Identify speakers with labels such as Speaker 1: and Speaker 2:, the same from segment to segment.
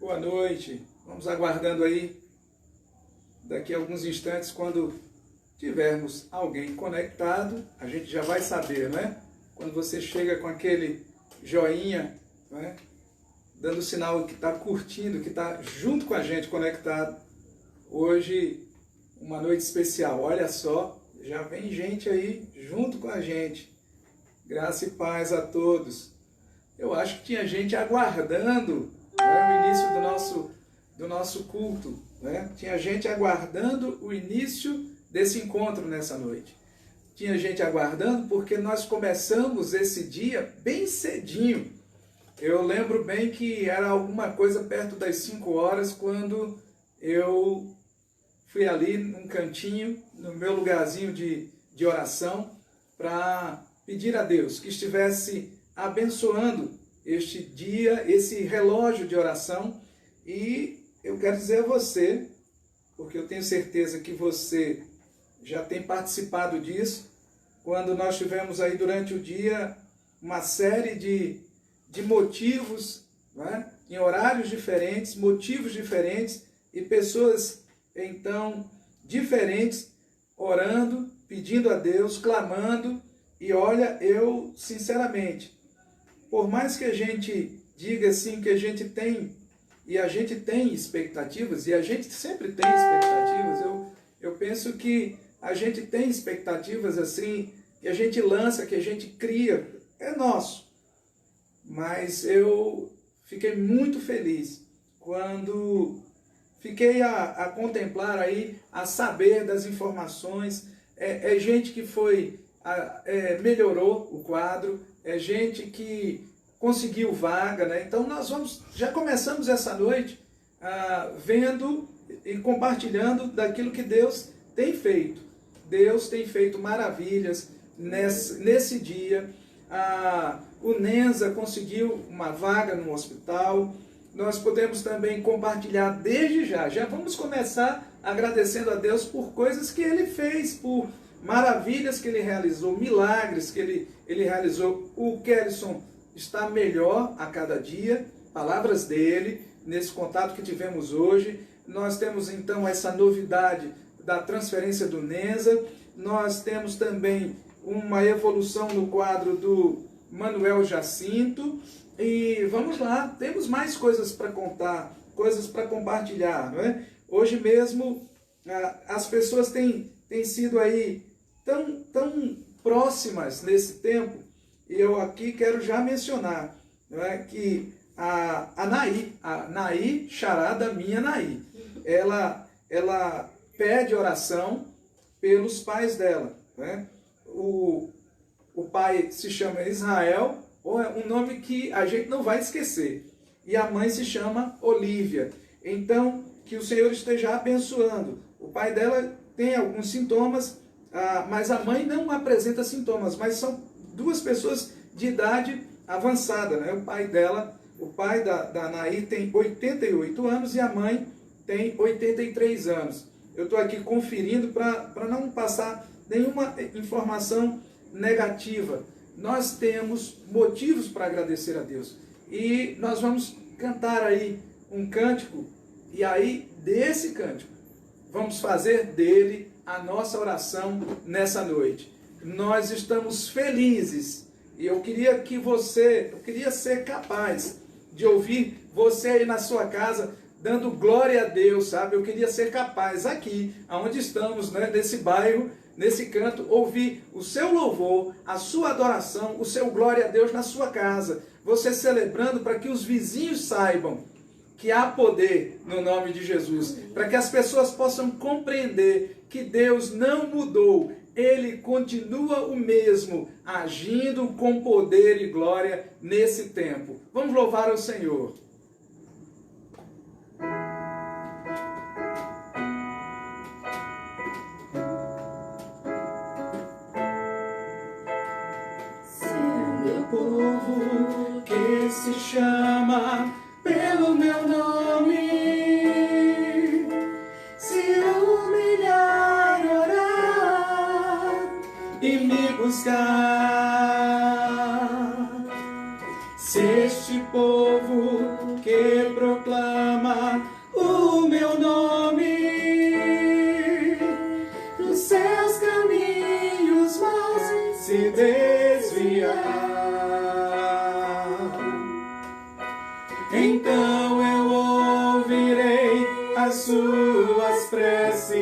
Speaker 1: Boa noite. Vamos aguardando aí, daqui a alguns instantes, quando tivermos alguém conectado, a gente já vai saber, não é? Quando você chega com aquele joinha, não é? Dando sinal que está curtindo, que está junto com a gente, conectado. Hoje, uma noite especial. Olha só, já vem gente aí junto com a gente. Graça e paz a todos. Eu acho que tinha gente aguardando, né, o início do nosso culto. Né? Tinha gente aguardando o início desse encontro nessa noite. Tinha gente aguardando porque nós começamos esse dia bem cedinho. Eu lembro bem que era alguma coisa perto das 5 horas quando eu fui ali num cantinho, no meu lugarzinho de oração, para pedir a Deus que estivesse abençoando este dia, esse relógio de oração. E eu quero dizer a você, porque eu tenho certeza que você já tem participado disso, quando nós tivemos aí durante o dia uma série de motivos, né, em horários diferentes, motivos diferentes e pessoas então diferentes orando, pedindo a Deus, clamando. E olha, eu sinceramente, por mais que a gente diga assim que a gente tem, e a gente tem expectativas, e a gente sempre tem expectativas, eu penso que a gente tem expectativas assim, que a gente lança, que a gente cria, é nosso. Mas eu fiquei muito feliz quando fiquei a contemplar aí, a saber das informações. É gente que foi, melhorou o quadro, é gente que conseguiu vaga, né? Então nós já começamos essa noite vendo e compartilhando daquilo que Deus tem feito. Deus tem feito maravilhas nesse dia. O Nenza conseguiu uma vaga no hospital. Nós podemos também compartilhar desde já. Já vamos começar agradecendo a Deus por coisas que Ele fez, por maravilhas que Ele realizou, milagres que Ele realizou. O Kellyson está melhor a cada dia, palavras dele, nesse contato que tivemos hoje. Nós temos então essa novidade da transferência do Nenza. Nós temos também uma evolução no quadro do Manuel Jacinto. E vamos lá, temos mais coisas para contar, coisas para compartilhar, não é? Hoje mesmo as pessoas têm sido aí tão próximas nesse tempo, e eu aqui quero já mencionar, não é, que a Naí, charada minha Naí, ela pede oração pelos pais dela, né? O pai se chama Israel, um nome que a gente não vai esquecer. E a mãe se chama Olívia. Então, que o Senhor esteja abençoando. O pai dela tem alguns sintomas, mas a mãe não apresenta sintomas, mas são duas pessoas de idade avançada, né? O pai dela, o pai da Naí tem 88 anos e a mãe tem 83 anos. Eu estou aqui conferindo para não passar nenhuma informação negativa. Nós temos motivos para agradecer a Deus. E nós vamos cantar aí um cântico, e aí desse cântico vamos fazer dele a nossa oração nessa noite. Nós estamos felizes, e eu queria ser capaz de ouvir você aí na sua casa dando glória a Deus, sabe? Eu queria ser capaz aqui, onde estamos, né, nesse bairro, nesse canto, ouvir o seu louvor, a sua adoração, o seu glória a Deus na sua casa. Você celebrando para que os vizinhos saibam que há poder no nome de Jesus. Para que as pessoas possam compreender que Deus não mudou. Ele continua o mesmo, agindo com poder e glória nesse tempo. Vamos louvar ao Senhor. Povo que se chama pelo meu nome, se humilhar, orar e me buscar, se este povo que proclama suas preces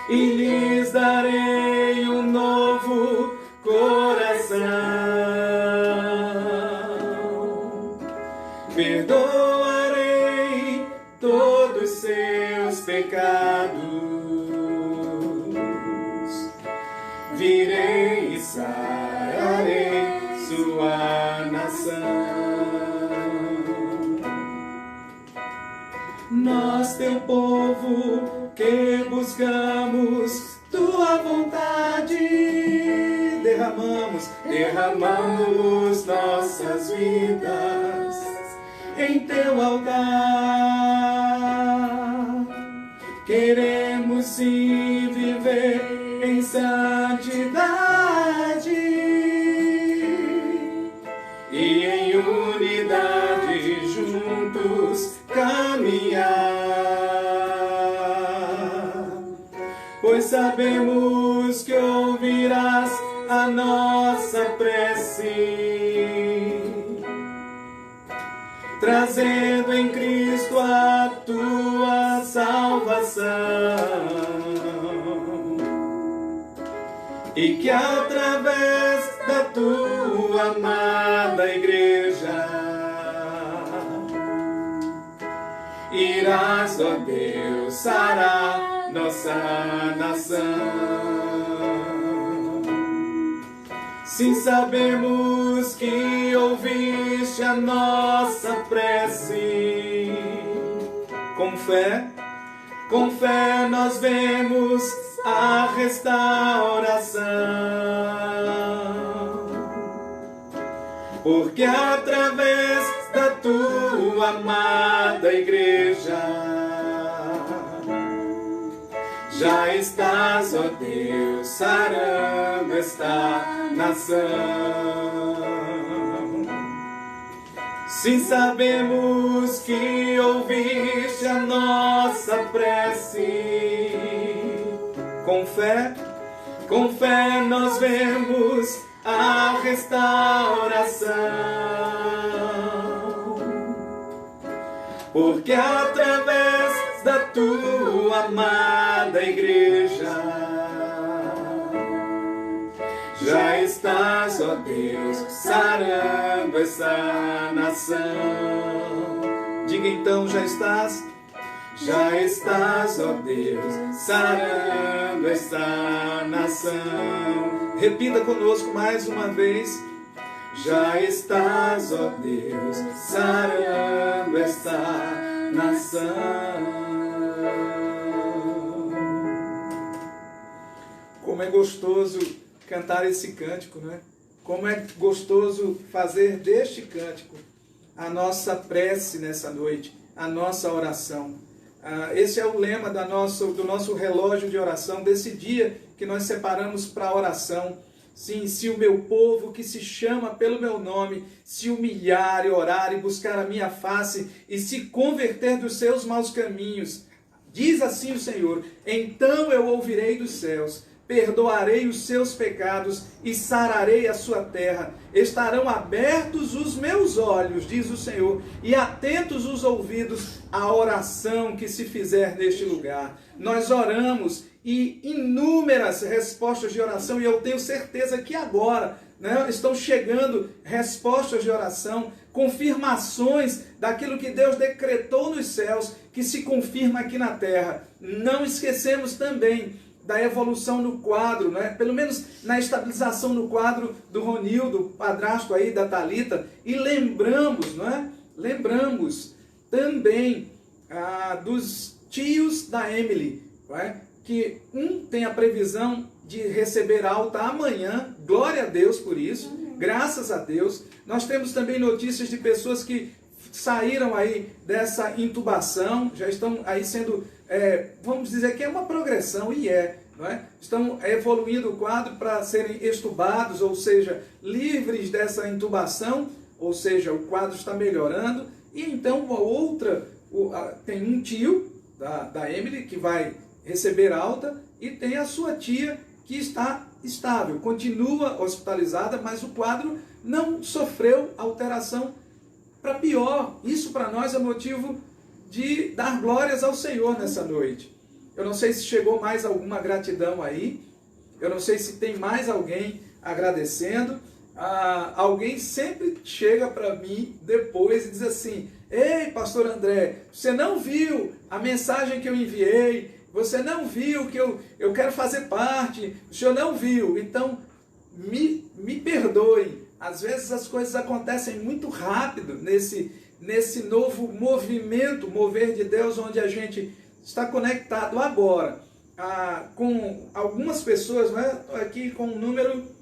Speaker 1: e lhes darei um novo coração. Perdoarei todos seus pecados, virei e sararei sua nação. Nós, teu povo, que buscamos tua vontade, derramamos nossas vidas em teu altar. Queremos sim viver em santidade e em unidade juntos caminhar, pois sabemos que ouvirás a nossa prece, trazendo em Cristo a tua salvação, e que através da tua amada igreja irás, ó Deus, sarar nossa nação. Sim, sabemos que ouviste a nossa prece. Com fé nós vemos a restauração, porque através da tua amada igreja já estás, ó Deus, sarando esta nação. Sim, sabemos que ouviste a nossa prece. Com fé nós vemos a restauração, porque através da tua amada igreja já estás, ó Deus, sarando essa nação. Diga então, já estás, ó Deus, sarando essa nação. Repita conosco mais uma vez. Já estás, ó Deus, sarando esta nação. Como é gostoso cantar esse cântico, né? Como é gostoso fazer deste cântico a nossa prece nessa noite, a nossa oração. Esse é o lema do nosso relógio de oração, desse dia que nós separamos para a oração. Sim, se o meu povo que se chama pelo meu nome se humilhar e orar e buscar a minha face e se converter dos seus maus caminhos, diz assim o Senhor, então eu ouvirei dos céus, perdoarei os seus pecados e sararei a sua terra. Estarão abertos os meus olhos, diz o Senhor, e atentos os ouvidos à oração que se fizer neste lugar. Nós oramos e inúmeras respostas de oração, e eu tenho certeza que agora, né, estão chegando respostas de oração, confirmações daquilo que Deus decretou nos céus, que se confirma aqui na terra. Não esquecemos também da evolução no quadro, né? Pelo menos na estabilização no quadro do Ronildo, padrasto aí da Thalita, e lembramos, não é? Lembramos também dos tios da Emily, não é? Que um tem a previsão de receber alta amanhã, glória a Deus por isso, graças a Deus. Nós temos também notícias de pessoas que saíram aí dessa intubação, já estão aí sendo, vamos dizer que é uma progressão, e não é? Estão evoluindo o quadro para serem extubados, ou seja, livres dessa intubação, ou seja, o quadro está melhorando. E então tem um tio da Emily que vai receber alta, e tem a sua tia que está estável, continua hospitalizada, mas o quadro não sofreu alteração para pior. Isso para nós é motivo de dar glórias ao Senhor nessa noite. Eu não sei se chegou mais alguma gratidão aí, eu não sei se tem mais alguém agradecendo. Alguém sempre chega para mim depois e diz assim: ei, pastor André, você não viu a mensagem que eu enviei, você não viu que eu quero fazer parte, o senhor não viu, então me perdoe. Às vezes as coisas acontecem muito rápido nesse novo movimento, mover de Deus, onde a gente está conectado agora com algumas pessoas, né? Estou aqui com um número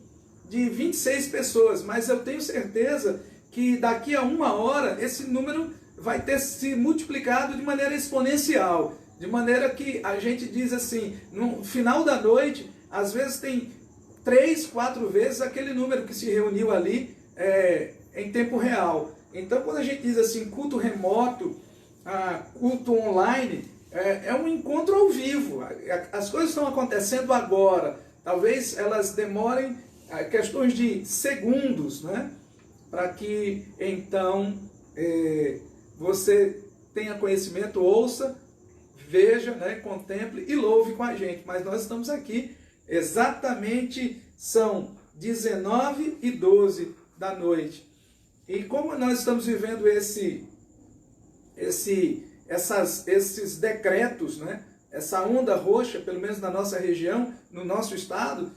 Speaker 1: de 26 pessoas, mas eu tenho certeza que daqui a 1 hora esse número vai ter se multiplicado de maneira exponencial, de maneira que a gente diz assim, no final da noite, às vezes tem 3, 4 vezes aquele número que se reuniu ali em tempo real. Então, quando a gente diz assim, culto remoto, culto online, é um encontro ao vivo. As coisas estão acontecendo agora. Talvez elas demorem questões de segundos, né? Para que então você tenha conhecimento, ouça, veja, né? Contemple e louve com a gente. Mas nós estamos aqui, exatamente são 19h12 da noite. E como nós estamos vivendo esses decretos, né? Essa onda roxa, pelo menos na nossa região, no nosso estado,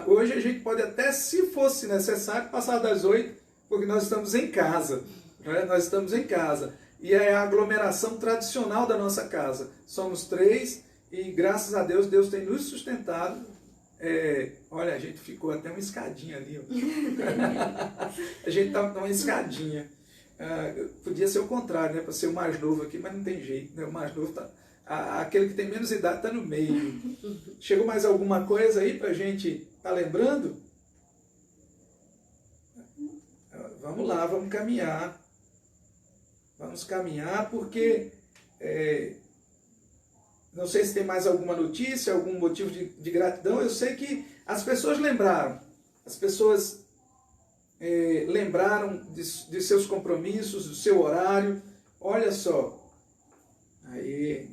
Speaker 1: hoje a gente pode até, se fosse necessário, passar das 8, porque nós estamos em casa. Né? Nós estamos em casa. E é a aglomeração tradicional da nossa casa. Somos 3 e, graças a Deus, Deus tem nos sustentado. Olha, a gente ficou até uma escadinha ali. Ó. A gente está numa escadinha. Podia ser o contrário, né? Para ser o mais novo aqui, mas não tem jeito. Né? O mais novo está... aquele que tem menos idade está no meio. Chegou mais alguma coisa aí para a gente estar lembrando? Vamos lá, vamos caminhar. Vamos caminhar porque não sei se tem mais alguma notícia, algum motivo de gratidão. Eu sei que as pessoas lembraram. As pessoas lembraram de seus compromissos, do seu horário. Olha só. Aí...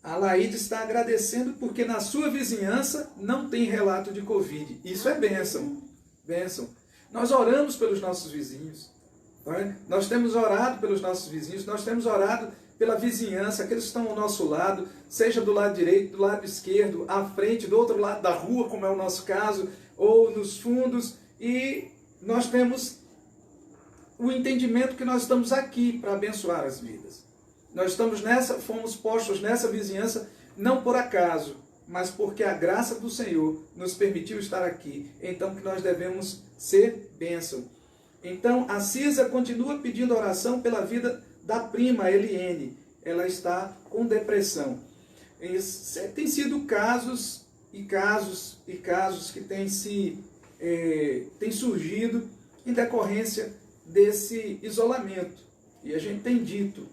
Speaker 1: A Laíde está agradecendo porque na sua vizinhança não tem relato de Covid. Isso é bênção. Bênção. Nós oramos pelos nossos vizinhos. Né? Nós temos orado pelos nossos vizinhos. Nós temos orado pela vizinhança, aqueles que estão ao nosso lado, seja do lado direito, do lado esquerdo, à frente, do outro lado da rua, como é o nosso caso, ou nos fundos. E nós temos o entendimento que nós estamos aqui para abençoar as vidas. Nós fomos postos nessa vizinhança não por acaso, mas porque a graça do Senhor nos permitiu estar aqui. Então que nós devemos ser bênção. Então a Cisa continua pedindo oração pela vida da prima Eliene. Ela está com depressão. Tem sido casos e casos e casos que têm surgido em decorrência desse isolamento. E a gente tem dito: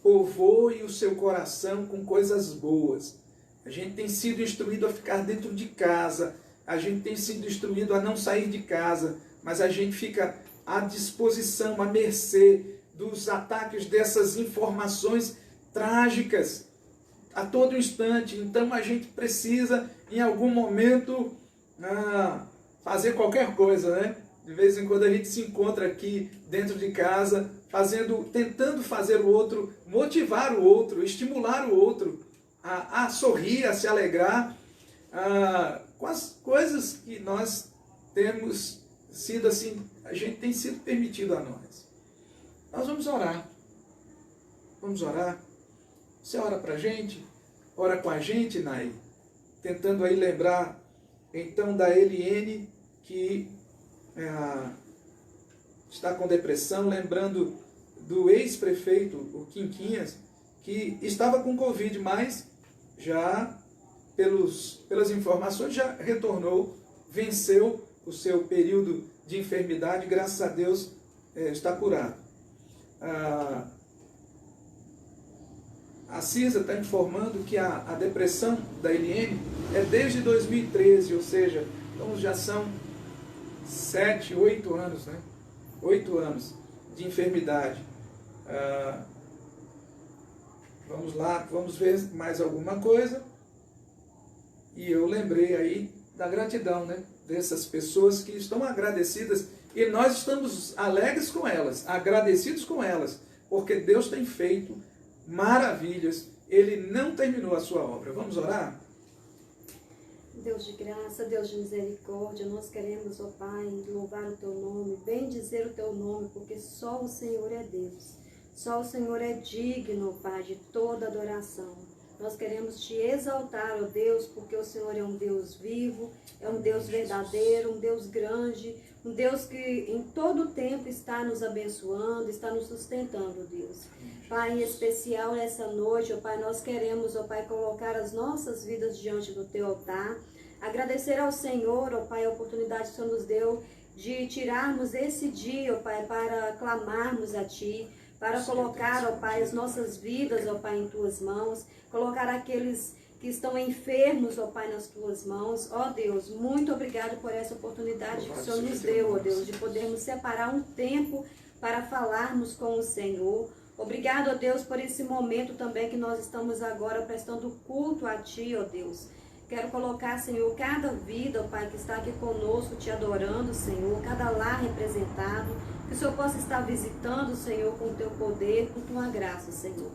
Speaker 1: povoe o seu coração com coisas boas. A gente tem sido instruído a ficar dentro de casa, a gente tem sido instruído a não sair de casa, mas a gente fica à disposição, à mercê dos ataques dessas informações trágicas a todo instante. Então a gente precisa, em algum momento, fazer qualquer coisa, né? De vez em quando a gente se encontra aqui dentro de casa, tentando fazer o outro, motivar o outro, estimular o outro a sorrir, a se alegrar com as coisas que nós temos sido assim, a gente tem sido permitido a nós. Nós vamos orar. Vamos orar. Você ora pra gente? Ora com a gente, Nai. Tentando aí lembrar então da Eliene, que está com depressão, lembrando do ex-prefeito, o Quinquinhas, que estava com Covid, mas já, pelas informações, já retornou, venceu o seu período de enfermidade, graças a Deus está curado. A Cisa está informando que a depressão da Eliene é desde 2013, ou seja, então já são 7, 8 anos, né? 8 anos de enfermidade. Vamos lá, vamos ver mais alguma coisa. E eu lembrei aí da gratidão, né? Dessas pessoas que estão agradecidas e nós estamos alegres com elas, agradecidos com elas, porque Deus tem feito maravilhas, Ele não terminou a sua obra. Vamos orar?
Speaker 2: Deus de graça, Deus de misericórdia, nós queremos, ó Pai, louvar o Teu nome, bendizer o Teu nome, porque só o Senhor é Deus. Só o Senhor é digno, ó Pai, de toda adoração. Nós queremos Te exaltar, ó Deus, porque o Senhor é um Deus vivo, é um Deus verdadeiro, um Deus grande, um Deus que em todo tempo está nos abençoando, está nos sustentando, Deus. Pai, em especial nessa noite, ó Pai, nós queremos, ó Pai, colocar as nossas vidas diante do Teu altar, agradecer ao Senhor, ó Pai, a oportunidade que o Senhor nos deu de tirarmos esse dia, ó Pai, para clamarmos a Ti, para colocar, ó Pai, as nossas vidas, ó Pai, em Tuas mãos, colocar aqueles que estão enfermos, ó Pai, nas Tuas mãos. Ó Deus, muito obrigado por essa oportunidade que o Senhor nos deu, ó Deus, de podermos separar um tempo para falarmos com o Senhor. Obrigado, ó Deus, por esse momento também que nós estamos agora prestando culto a Ti, ó Deus. Quero colocar, Senhor, cada vida, ó Pai, que está aqui conosco, Te adorando, Senhor, cada lar representado, que o Senhor possa estar visitando, Senhor, com o Teu poder, com Tua graça, Senhor.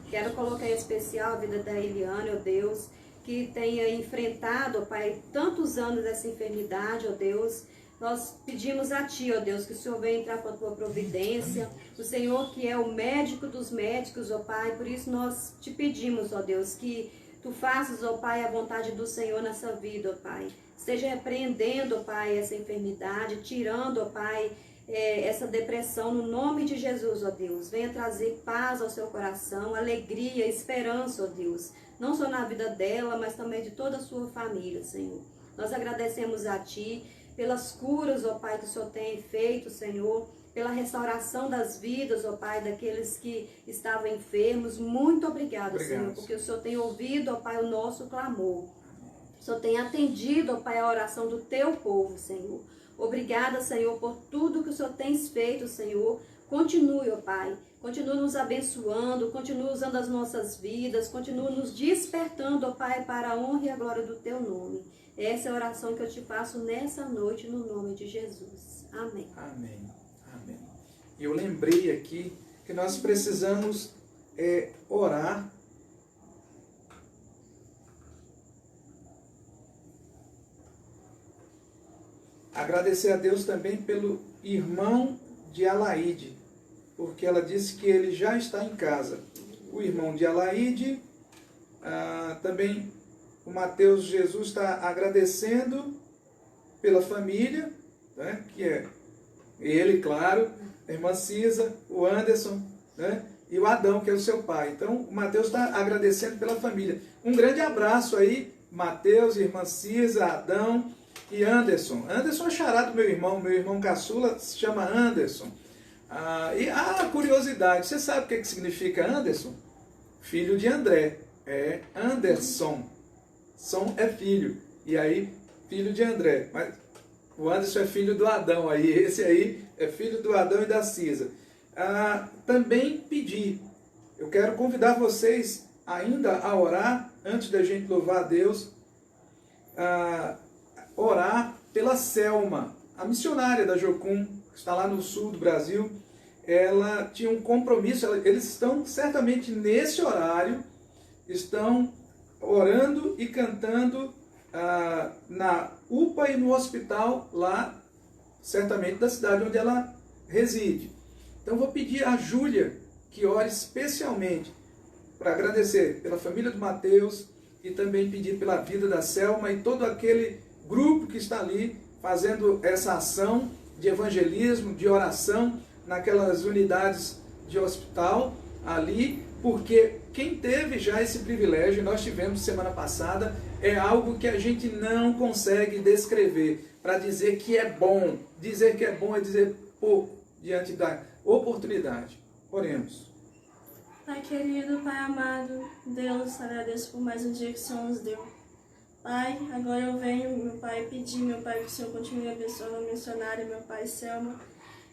Speaker 2: Quero colocar em especial a vida da Eliane, ó Deus, que tenha enfrentado, ó Pai, tantos anos essa enfermidade, ó Deus. Nós pedimos a Ti, ó Deus, que o Senhor venha entrar com a Tua providência, o Senhor que é o médico dos médicos, ó Pai, por isso nós Te pedimos, ó Deus, que Tu faças, ó Pai, a vontade do Senhor nessa vida, ó Pai. Esteja repreendendo, ó Pai, essa enfermidade, tirando, ó Pai, essa depressão no nome de Jesus, ó Deus. Venha trazer paz ao seu coração, alegria, esperança, ó Deus. Não só na vida dela, mas também de toda a sua família, Senhor. Nós agradecemos a Ti pelas curas, ó Pai, que o Senhor tem feito, Senhor, pela restauração das vidas, ó Pai, daqueles que estavam enfermos. Muito obrigado, Senhor, porque o Senhor tem ouvido, ó Pai, o nosso clamor. O Senhor tem atendido, ó Pai, a oração do Teu povo, Senhor. Obrigada, Senhor, por tudo que o Senhor tem feito, Senhor. Continue, ó Pai, continue nos abençoando, continue usando as nossas vidas, continue nos despertando, ó Pai, para a honra e a glória do Teu nome. Essa é a oração que eu te faço nessa noite, no nome de Jesus. Amém.
Speaker 1: Amém. Amém. E eu lembrei aqui que nós precisamos orar. Agradecer a Deus também pelo irmão de Alaide, porque ela disse que ele já está em casa. O irmão de Alaide, também o Mateus Jesus está agradecendo pela família, né, que é ele, claro, a irmã Cisa, o Anderson, né, e o Adão, que é o seu pai. Então, o Mateus está agradecendo pela família. Um grande abraço aí, Mateus, irmã Cisa, Adão e Anderson. Anderson é xará do meu irmão caçula se chama Anderson. Curiosidade, você sabe o que significa Anderson? Filho de André, é Anderson. Som é filho, e aí filho de André. Mas o Anderson é filho do Adão, aí esse aí é filho do Adão e da Cisa. Também pedi, eu quero convidar vocês ainda a orar, antes da gente louvar a Deus, orar pela Selma, a missionária da Jocum, que está lá no sul do Brasil. Ela tinha um compromisso, eles estão certamente nesse horário, estão orando e cantando na UPA e no hospital lá, certamente da cidade onde ela reside. Então vou pedir a Júlia que ore especialmente para agradecer pela família do Mateus e também pedir pela vida da Selma e todo aquele grupo que está ali fazendo essa ação de evangelismo, de oração naquelas unidades de hospital ali, porque quem teve já esse privilégio, nós tivemos semana passada, é algo que a gente não consegue descrever, para dizer que é bom. Dizer que é bom é dizer pouco diante da oportunidade. Oremos.
Speaker 3: Pai querido, Pai amado, Deus, agradeço por mais um dia que o Senhor nos deu. Pai, agora eu venho, meu Pai, pedir, meu Pai, que o Senhor continue abençoando a missionária, meu Pai, Selma,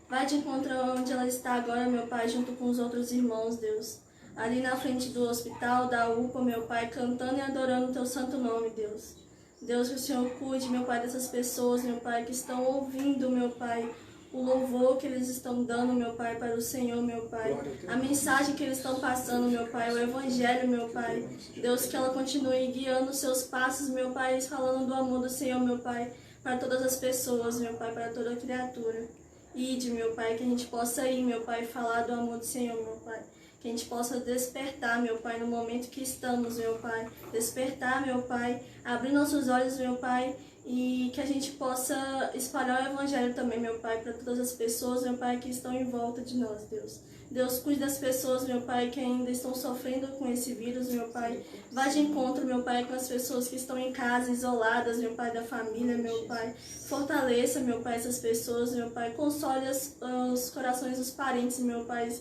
Speaker 3: Vai de encontro onde ela está agora, meu Pai, junto com os outros irmãos, Deus. Ali na frente do hospital, da UPA, meu Pai, cantando e adorando o teu santo nome, Deus. Deus, que o Senhor cuide, meu Pai, dessas pessoas, meu Pai, que estão ouvindo, meu Pai, o louvor que eles estão dando, meu Pai, para o Senhor, meu Pai. A mensagem que eles estão passando, meu Pai, o Evangelho, meu Pai. Deus, que ela continue guiando os seus passos, meu Pai, falando do amor do Senhor, meu Pai, para todas as pessoas, meu Pai, para toda criatura. Ide, meu Pai, que a gente possa ir, meu Pai, falar do amor do Senhor, meu Pai. Que a gente possa despertar, meu Pai, no momento que estamos, meu Pai. Despertar, meu Pai, abrir nossos olhos, meu Pai, e que a gente possa espalhar o Evangelho também, meu Pai, para todas as pessoas, meu Pai, que estão em volta de nós, Deus. Deus, cuide das pessoas, meu Pai, que ainda estão sofrendo com esse vírus, meu Pai. Vá de encontro, meu Pai, com as pessoas que estão em casa, isoladas, meu Pai, da família, meu Pai. Fortaleça, meu Pai, essas pessoas, meu Pai. Console os corações dos parentes, meu Pai,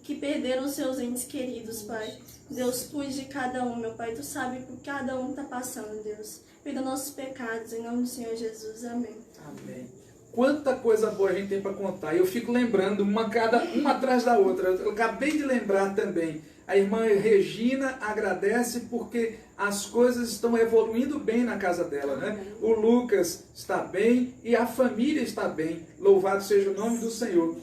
Speaker 3: que perderam seus entes queridos, Pai. Deus, cuide de cada um, meu Pai. Tu sabe o que cada um está passando, Deus. Perdoa nossos pecados, em nome do Senhor Jesus. Amém.
Speaker 1: Amém. Quanta coisa boa a gente tem para contar. Eu fico lembrando uma atrás da outra. Eu acabei de lembrar também. A irmã Regina agradece porque as coisas estão evoluindo bem na casa dela, né? O Lucas está bem e a família está bem. Louvado seja o nome do Senhor.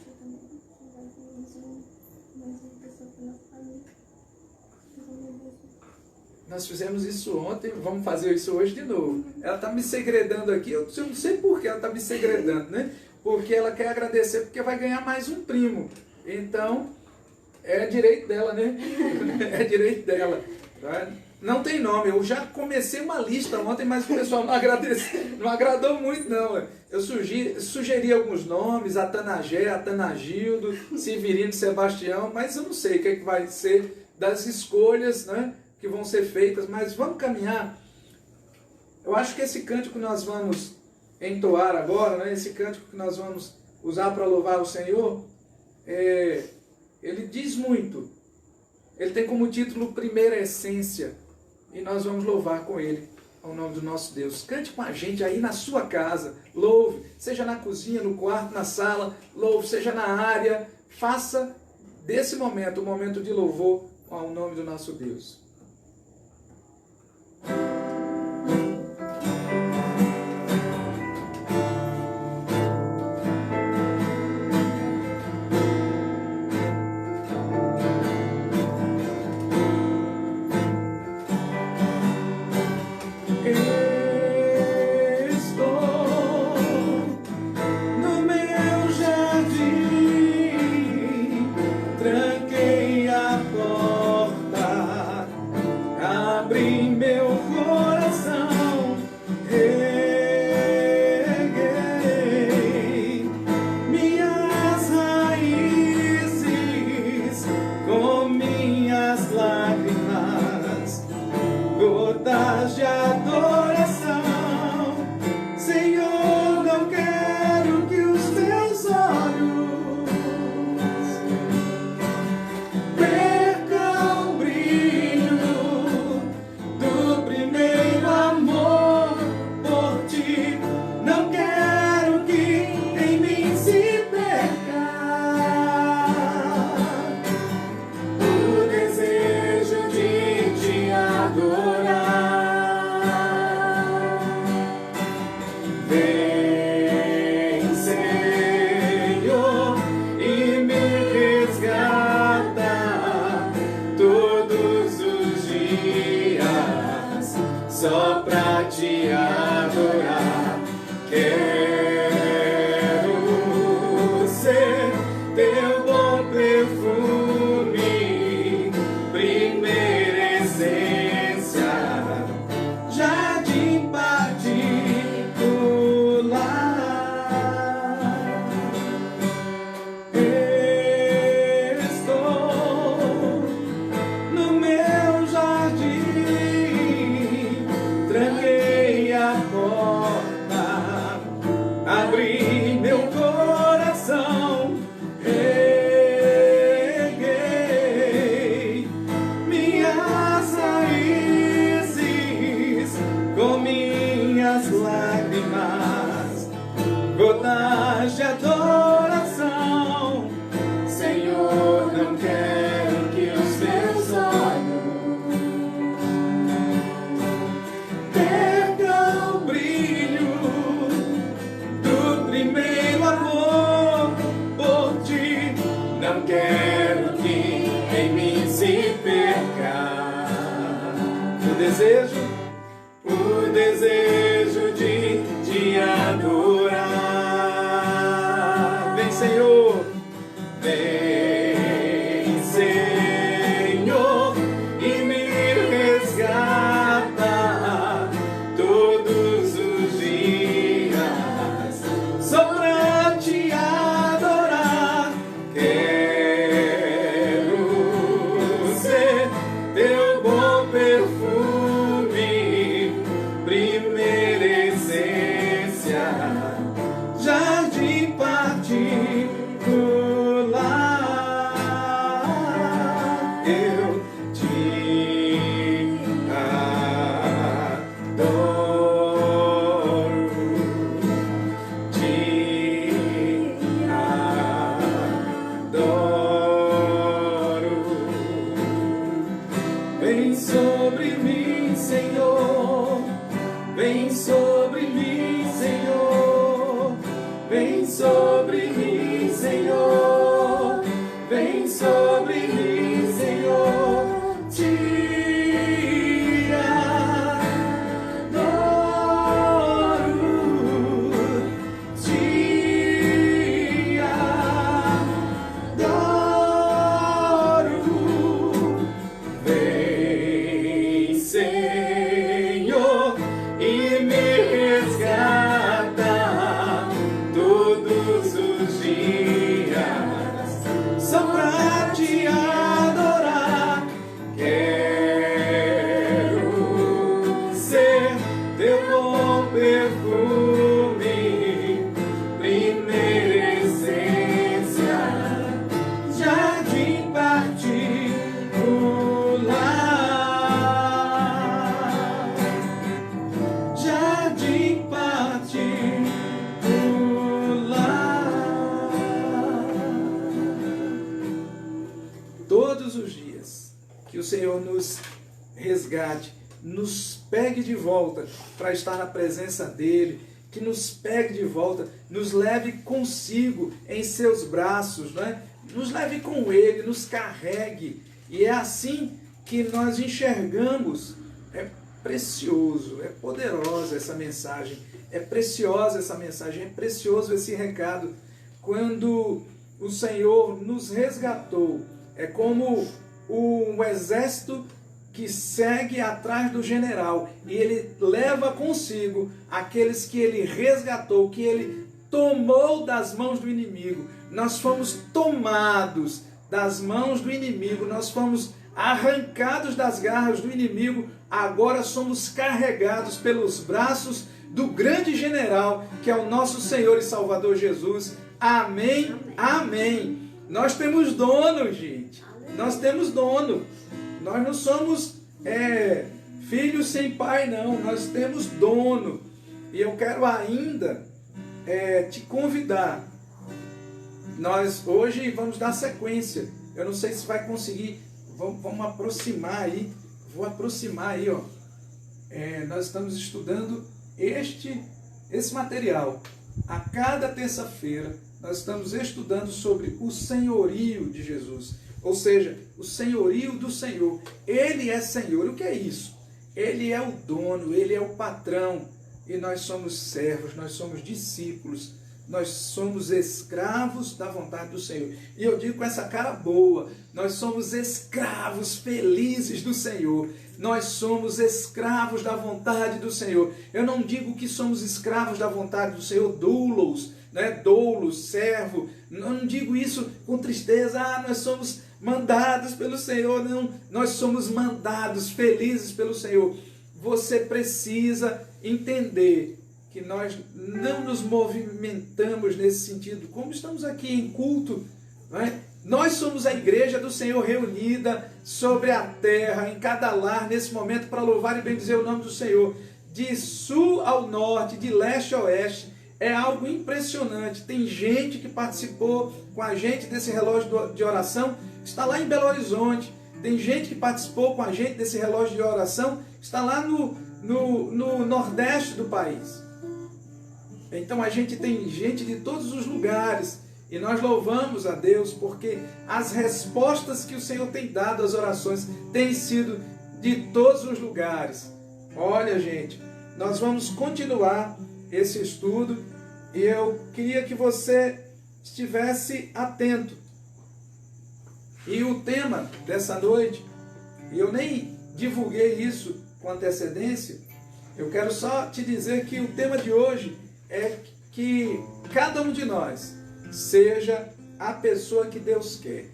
Speaker 1: Nós fizemos isso ontem, vamos fazer isso hoje de novo. Ela está me segredando aqui, eu não sei por que ela está me segredando, né? Porque ela quer agradecer porque vai ganhar mais um primo. Então, é direito dela, né? É direito dela. Tá? Não tem nome, eu já comecei uma lista ontem, mas o pessoal não agradou muito não. Eu sugeri alguns nomes, Atanagé, Atanagildo, Severino, Sebastião, mas eu não sei o que vai ser das escolhas, né, que vão ser feitas, mas vamos caminhar. Eu acho que esse cântico que nós vamos entoar agora, né, esse cântico que nós vamos usar para louvar o Senhor, ele diz muito. Ele tem como título Primeira Essência. E nós vamos louvar com ele, ao nome do nosso Deus. Cante com a gente aí na sua casa. Louve, seja na cozinha, no quarto, na sala. Louve, seja na área. Faça desse momento um momento de louvor ao nome do nosso Deus. Tranquei a desejo de te adorar. Vem, Senhor, vem, Senhor, e me resgata todos os dias, só pra te adorar. Quero ser teu bom perfume, primeira essência, jardim particular. Eu te adoro, te adoro. Vem sobre mim, Senhor, vem sobre mim, Senhor, vem sobre mim, Senhor, vem sobre mim, Senhor, te adoro, te adoro. Vem, Senhor, e me resgata todos os dias, só pra te adorar. Quero ser teu bom perfume, primeira essência, jardim particular, jardim particular. Todos os dias que o Senhor nos resgate, nos pegue de volta para estar na presença dEle, que nos pegue de volta, nos leve consigo em seus braços, não é? Nos leve com Ele, nos carregue. E é assim que nós enxergamos. É precioso, é poderosa essa mensagem, é preciosa essa mensagem, é precioso esse recado. Quando o Senhor nos resgatou, é como um exército que segue atrás do general, e ele leva consigo aqueles que ele resgatou, que ele tomou das mãos do inimigo. Nós fomos tomados das mãos do inimigo, nós fomos arrancados das garras do inimigo, agora somos carregados pelos braços do grande general, que é o nosso Senhor e Salvador Jesus. Amém, amém. Nós temos dono, gente. Nós temos dono. Nós não somos filhos sem pai, não. Nós temos dono. E eu quero ainda te convidar. Nós hoje vamos dar sequência. Eu não sei se vai conseguir. Vamos aproximar aí. Vou aproximar aí, ó. Nós estamos estudando esse material. A cada terça-feira nós estamos estudando sobre o senhorio de Jesus. Ou seja, o senhorio do Senhor. Ele é Senhor. O que é isso? Ele é o dono, Ele é o patrão. E nós somos servos, nós somos discípulos, nós somos escravos da vontade do Senhor. E eu digo com essa cara boa, nós somos escravos felizes do Senhor. Nós somos escravos da vontade do Senhor. Eu não digo que somos escravos da vontade do Senhor, doulos, né? Doulos, servo. Não digo isso com tristeza. Nós somos mandados pelo Senhor. Não, nós somos mandados, felizes pelo Senhor. Você precisa entender que nós não nos movimentamos nesse sentido. Como estamos aqui em culto, não é? Nós somos a igreja do Senhor reunida sobre a terra, em cada lar, nesse momento, para louvar e bendizer o nome do Senhor. De sul ao norte, de leste a oeste, é algo impressionante. Tem gente que participou com a gente desse relógio de oração, está lá em Belo Horizonte. Tem gente que participou com a gente desse relógio de oração, está lá no nordeste do país. Então a gente tem gente de todos os lugares. E nós louvamos a Deus porque as respostas que o Senhor tem dado às orações têm sido de todos os lugares. Olha, gente, nós vamos continuar esse estudo e eu queria que você estivesse atento. E o tema dessa noite, e eu nem divulguei isso com antecedência, eu quero só te dizer que o tema de hoje é que cada um de nós seja a pessoa que Deus quer.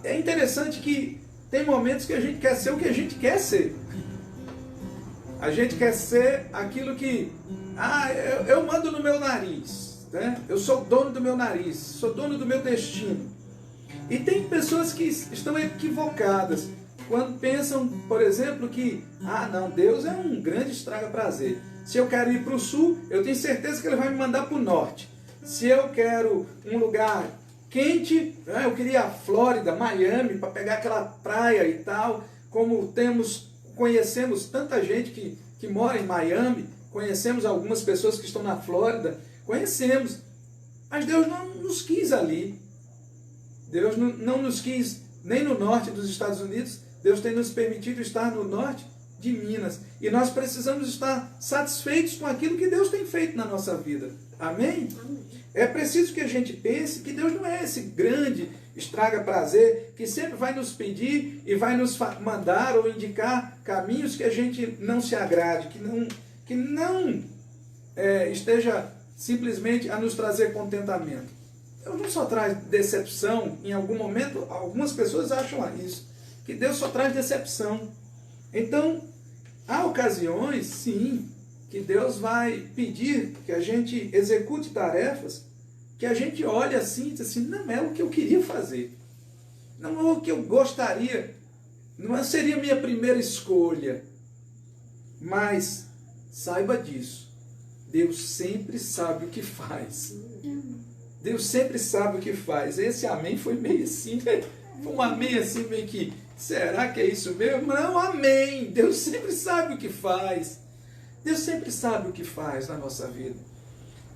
Speaker 1: É interessante que tem momentos que a gente quer ser o que a gente quer ser. A gente quer ser aquilo que... eu mando no meu nariz, né? Eu sou dono do meu nariz, sou dono do meu destino. E tem pessoas que estão equivocadas quando pensam, por exemplo, que não, Deus é um grande estraga-prazer. Se eu quero ir para o sul, eu tenho certeza que Ele vai me mandar para o norte. Se eu quero um lugar quente, eu queria a Flórida, Miami, para pegar aquela praia e tal, como conhecemos tanta gente que mora em Miami, conhecemos algumas pessoas que estão na Flórida, conhecemos, mas Deus não nos quis ali. Deus não nos quis nem no norte dos Estados Unidos. Deus tem nos permitido estar no norte de Minas. E nós precisamos estar satisfeitos com aquilo que Deus tem feito na nossa vida. Amém?
Speaker 2: Amém.
Speaker 1: É preciso que a gente pense que Deus não é esse grande estraga-prazer que sempre vai nos pedir e vai nos mandar ou indicar caminhos que a gente não se agrade, que não esteja simplesmente a nos trazer contentamento. Deus não só traz decepção. Em algum momento, algumas pessoas acham isso, que Deus só traz decepção. Então, há ocasiões, sim, que Deus vai pedir que a gente execute tarefas que a gente olha assim e diz assim, não é o que eu queria fazer, não é o que eu gostaria, não seria a minha primeira escolha. Mas saiba disso, Deus sempre sabe o que faz. Deus sempre sabe o que faz. Esse amém foi meio assim, né? Foi um amém assim, meio que, será que é isso mesmo? Não, amém. Deus sempre sabe o que faz. Deus sempre sabe o que faz na nossa vida.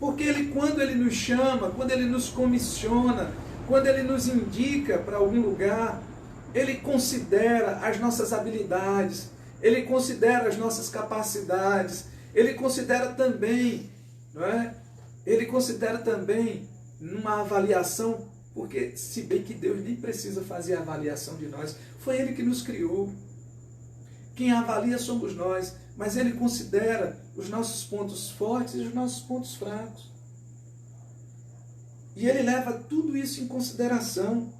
Speaker 1: Porque quando Ele nos chama, quando Ele nos comissiona, quando Ele nos indica para algum lugar, Ele considera as nossas habilidades, Ele considera as nossas capacidades, Ele considera também, não é? Ele considera também numa avaliação, porque se bem que Deus nem precisa fazer a avaliação de nós, foi Ele que nos criou. Quem avalia somos nós, mas Ele considera os nossos pontos fortes e os nossos pontos fracos. E Ele leva tudo isso em consideração.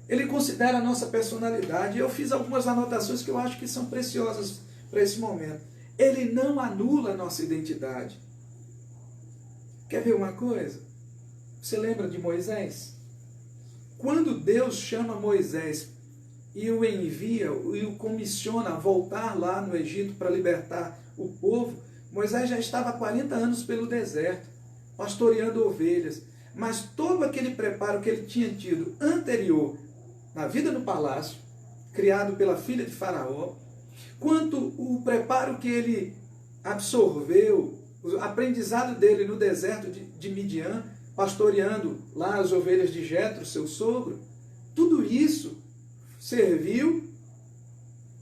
Speaker 1: Ele considera a nossa personalidade. Eu fiz algumas anotações que eu acho que são preciosas para esse momento. Ele não anula a nossa identidade. Quer ver uma coisa? Você lembra de Moisés? Quando Deus chama Moisés e o envia e o comissiona a voltar lá no Egito para libertar o povo, Moisés já estava há 40 anos pelo deserto, pastoreando ovelhas. Mas todo aquele preparo que ele tinha tido anterior na vida no palácio, criado pela filha de Faraó, quanto o preparo que ele absorveu, o aprendizado dele no deserto de Midian, pastoreando lá as ovelhas de Jetro, seu sogro, tudo isso serviu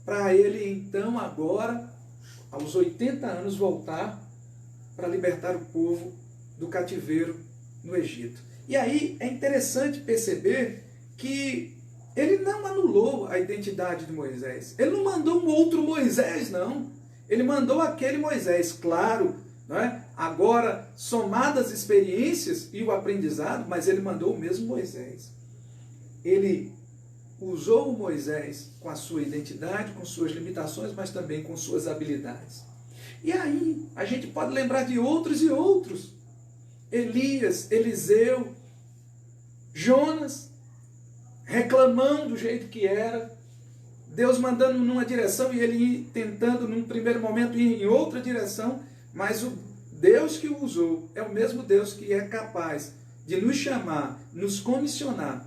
Speaker 1: para ele então agora, aos 80 anos, voltar para libertar o povo do cativeiro no Egito. E aí é interessante perceber que ele não anulou a identidade de Moisés. Ele não mandou um outro Moisés, não. Ele mandou aquele Moisés, claro, não é? Agora somadas as experiências e o aprendizado, mas ele mandou o mesmo Moisés. Ele usou o Moisés com a sua identidade, com suas limitações, mas também com suas habilidades. E aí a gente pode lembrar de outros e outros. Elias, Eliseu, Jonas, reclamando do jeito que era, Deus mandando numa direção e ele tentando num primeiro momento ir em outra direção, mas o Deus que o usou é o mesmo Deus que é capaz de nos chamar, nos comissionar,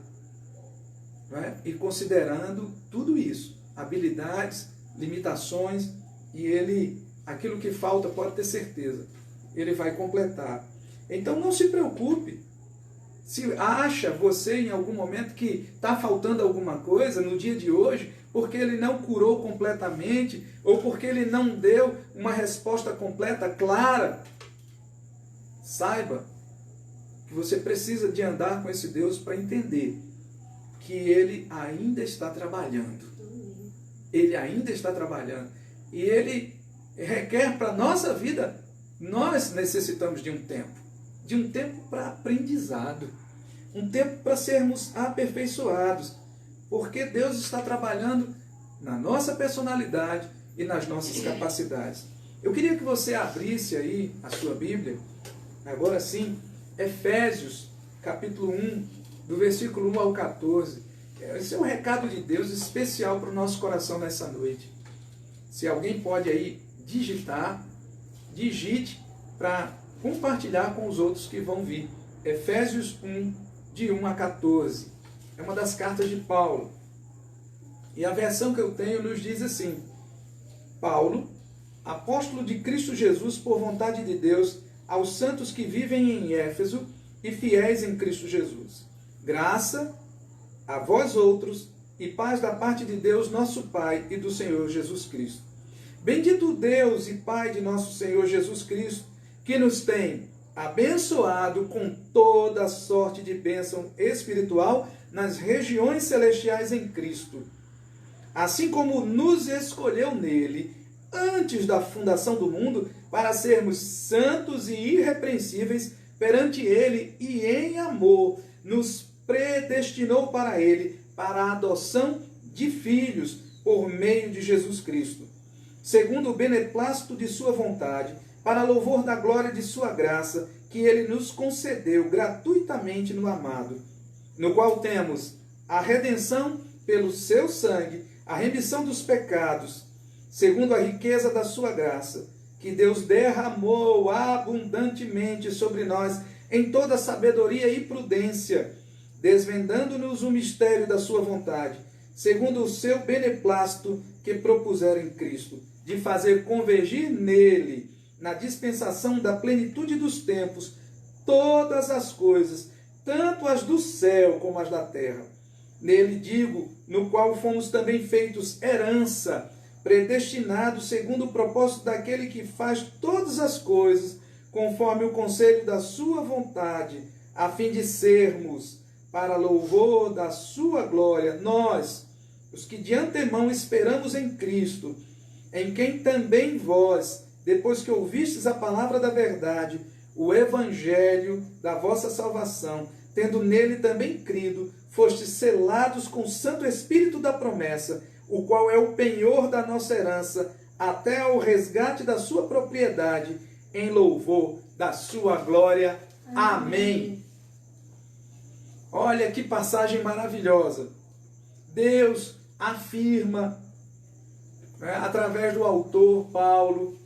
Speaker 1: não é? E considerando tudo isso, habilidades, limitações, e ele, aquilo que falta, pode ter certeza, ele vai completar. Então não se preocupe. Se acha você em algum momento que está faltando alguma coisa no dia de hoje, porque Ele não curou completamente, ou porque Ele não deu uma resposta completa, clara. Saiba que você precisa de andar com esse Deus para entender que Ele ainda está trabalhando. Ele ainda está trabalhando. E Ele requer para a nossa vida, nós necessitamos de um tempo para aprendizado, um tempo para sermos aperfeiçoados, porque Deus está trabalhando na nossa personalidade e nas nossas capacidades. Eu queria que você abrisse aí a sua Bíblia, agora sim, Efésios, capítulo 1, do versículo 1 ao 14. Esse é um recado de Deus especial para o nosso coração nessa noite. Se alguém pode aí digitar, digite para compartilhar com os outros que vão vir. Efésios 1, de 1 a 14. É uma das cartas de Paulo. E a versão que eu tenho nos diz assim: Paulo, apóstolo de Cristo Jesus por vontade de Deus, aos santos que vivem em Éfeso e fiéis em Cristo Jesus. Graça a vós outros e paz da parte de Deus, nosso Pai, e do Senhor Jesus Cristo. Bendito Deus e Pai de nosso Senhor Jesus Cristo, que nos tem abençoado com toda sorte de bênção espiritual nas regiões celestiais em Cristo. Assim como nos escolheu nele, antes da fundação do mundo, para sermos santos e irrepreensíveis perante ele, e em amor nos predestinou para ele, para a adoção de filhos, por meio de Jesus Cristo, segundo o beneplácito de sua vontade, para louvor da glória de sua graça, que ele nos concedeu gratuitamente no amado, no qual temos a redenção pelo seu sangue, a remissão dos pecados, segundo a riqueza da sua graça, que Deus derramou abundantemente sobre nós em toda sabedoria e prudência, desvendando-nos o mistério da sua vontade, segundo o seu beneplácito que propusera em Cristo, de fazer convergir nele, na dispensação da plenitude dos tempos, todas as coisas, tanto as do céu como as da terra. Nele digo, no qual fomos também feitos herança, predestinados segundo o propósito daquele que faz todas as coisas, conforme o conselho da sua vontade, a fim de sermos, para louvor da sua glória, nós, os que de antemão esperamos em Cristo, em quem também vós, depois que ouvistes a palavra da verdade, o evangelho da vossa salvação, tendo nele também crido, fostes selados com o Santo Espírito da promessa, o qual é o penhor da nossa herança, até ao resgate da sua propriedade, em louvor da sua glória. Amém. Olha que passagem maravilhosa. Deus afirma, através do autor Paulo,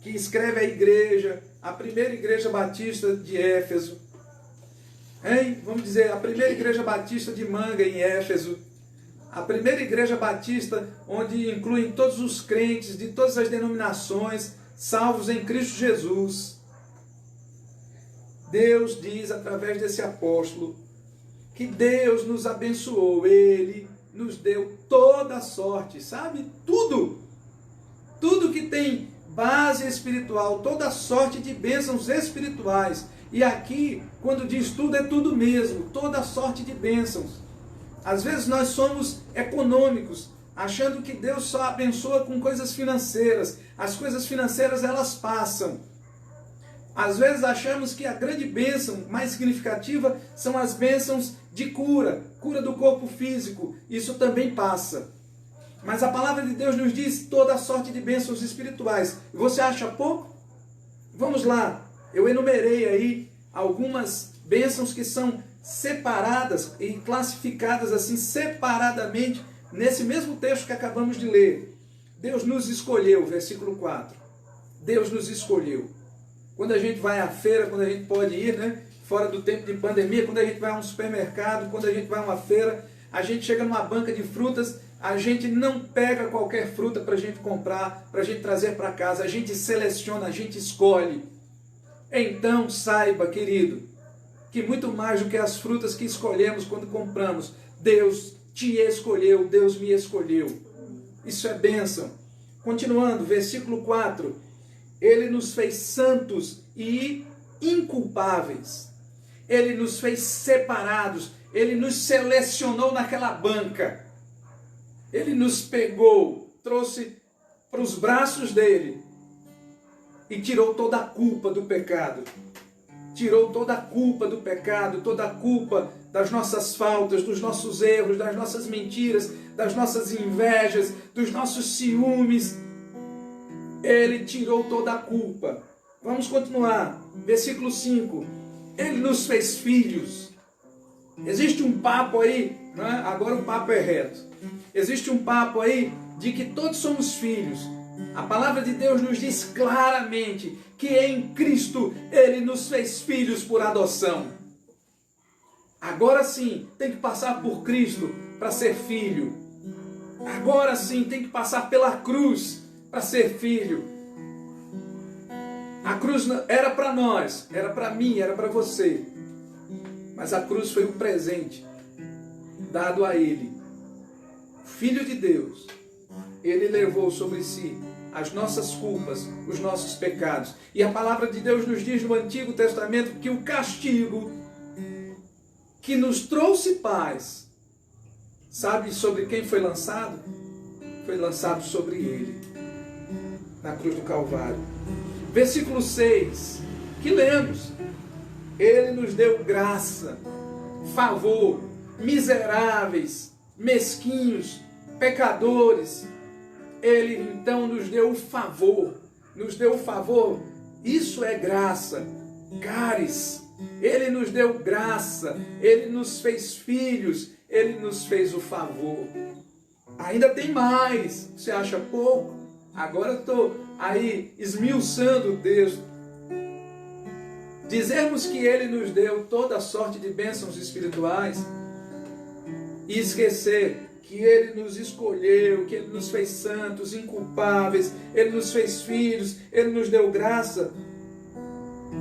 Speaker 1: que escreve à igreja, a primeira igreja batista de Éfeso, vamos dizer, a primeira igreja batista de Manga, em Éfeso, a primeira igreja batista onde incluem todos os crentes de todas as denominações, salvos em Cristo Jesus. Deus diz, através desse apóstolo, que Deus nos abençoou, Ele nos deu toda a sorte, sabe? Tudo que tem base espiritual, toda a sorte de bênçãos espirituais. E aqui, quando diz tudo, é tudo mesmo, toda a sorte de bênçãos. Às vezes nós somos econômicos, achando que Deus só abençoa com coisas financeiras. As coisas financeiras, elas passam. Às vezes achamos que a grande bênção mais significativa são as bênçãos de cura do corpo físico. Isso também passa. Mas a palavra de Deus nos diz toda a sorte de bênçãos espirituais. Você acha pouco? Vamos lá. Eu enumerei aí algumas bênçãos que são separadas e classificadas assim separadamente nesse mesmo texto que acabamos de ler. Deus nos escolheu, versículo 4. Deus nos escolheu. Quando a gente vai à feira, quando a gente pode ir, fora do tempo de pandemia, quando a gente vai a um supermercado, quando a gente vai a uma feira, a gente chega numa banca de frutas, a gente não pega qualquer fruta para a gente comprar, para a gente trazer para casa, a gente seleciona, a gente escolhe. Então saiba, querido, que muito mais do que as frutas que escolhemos quando compramos, Deus te escolheu, Deus me escolheu. Isso é bênção. Continuando, versículo 4. Ele nos fez santos e inculpáveis. Ele nos fez separados. Ele nos selecionou naquela banca. Ele nos pegou, trouxe para os braços dele e tirou toda a culpa do pecado. Tirou toda a culpa do pecado, toda a culpa das nossas faltas, dos nossos erros, das nossas mentiras, das nossas invejas, dos nossos ciúmes. Ele tirou toda a culpa. Vamos continuar. Versículo 5. Ele nos fez filhos. Existe um papo aí, né? Agora o papo é reto. Existe um papo aí de que todos somos filhos. A palavra de Deus nos diz claramente que em Cristo Ele nos fez filhos por adoção. Agora sim, tem que passar por Cristo para ser filho. Agora sim, tem que passar pela cruz para ser filho. A cruz era para nós, era para mim, era para você. Mas a cruz foi um presente dado a Ele. Filho de Deus. Ele levou sobre si as nossas culpas, os nossos pecados. E a palavra de Deus nos diz no Antigo Testamento que o castigo que nos trouxe paz, sabe sobre quem foi lançado? Foi lançado sobre Ele, na cruz do Calvário. Versículo 6, que lemos. Ele nos deu graça, favor, miseráveis, mesquinhos, pecadores. Ele então nos deu o favor, isso é graça, caris. Ele nos deu graça, Ele nos fez filhos, Ele nos fez o favor. Ainda tem mais, você acha pouco? Agora eu estou aí esmiuçando o texto. Dizermos que Ele nos deu toda sorte de bênçãos espirituais e esquecer que Ele nos escolheu, que Ele nos fez santos, inculpáveis, Ele nos fez filhos, Ele nos deu graça,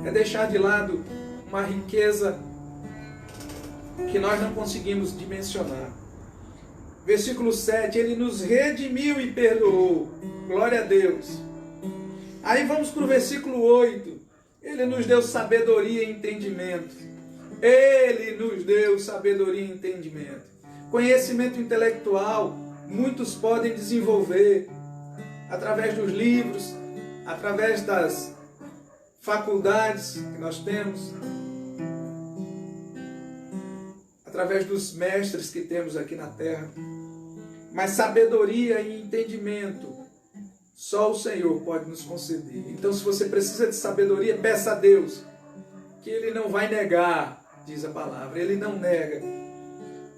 Speaker 1: é deixar de lado uma riqueza que nós não conseguimos dimensionar. Versículo 7, Ele nos redimiu e perdoou. Glória a Deus. Aí vamos para o versículo 8. Ele nos deu sabedoria e entendimento. Ele nos deu sabedoria e entendimento. Conhecimento intelectual, muitos podem desenvolver através dos livros, através das faculdades que nós temos, através dos mestres que temos aqui na terra. Mas sabedoria e entendimento, só o Senhor pode nos conceder. Então, se você precisa de sabedoria, peça a Deus, que Ele não vai negar, diz a palavra, Ele não nega.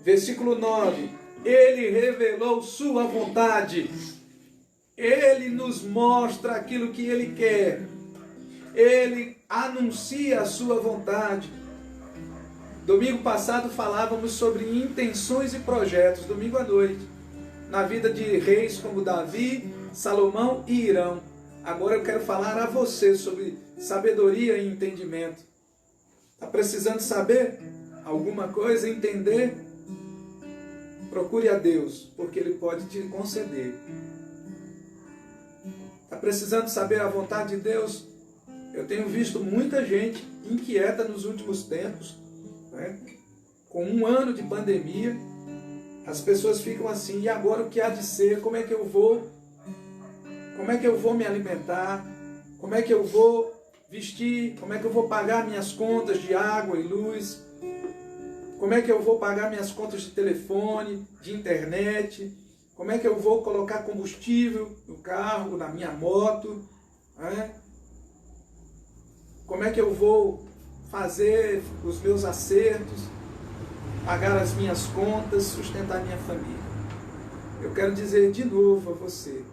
Speaker 1: Versículo 9, Ele revelou sua vontade. Ele nos mostra aquilo que Ele quer. Ele anuncia a sua vontade. Domingo passado falávamos sobre intenções e projetos, domingo à noite, na vida de reis como Davi, Salomão e Irão. Agora eu quero falar a você sobre sabedoria e entendimento. Está precisando saber alguma coisa, entender? Procure a Deus, porque Ele pode te conceder. Está precisando saber a vontade de Deus? Eu tenho visto muita gente inquieta nos últimos tempos, né? Com um ano de pandemia, as pessoas ficam assim, e agora o que há de ser? Como é que eu vou? Como é que eu vou me alimentar? Como é que eu vou vestir? Como é que eu vou pagar minhas contas de água e luz? Como é que eu vou pagar minhas contas de telefone, de internet? Como é que eu vou colocar combustível no carro, na minha moto? Né? Como é que eu vou fazer os meus acertos, pagar as minhas contas, sustentar minha família? Eu quero dizer de novo a você,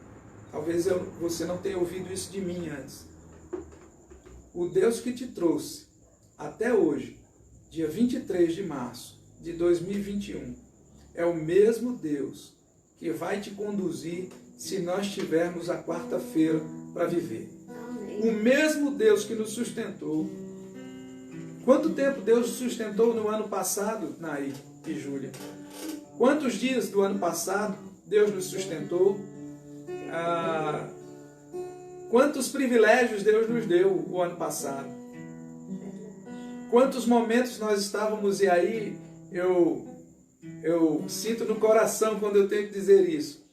Speaker 1: talvez você não tenha ouvido isso de mim antes. O Deus que te trouxe até hoje, dia 23 de março de 2021, é o mesmo Deus que vai te conduzir se nós tivermos a quarta-feira para viver. Amém. O mesmo Deus que nos sustentou. Quanto tempo Deus sustentou no ano passado, Naí e Júlia? Quantos dias do ano passado Deus nos sustentou? Quantos privilégios Deus nos deu o ano passado? Quantos momentos nós estávamos, e aí eu sinto no coração quando eu tenho que dizer isso.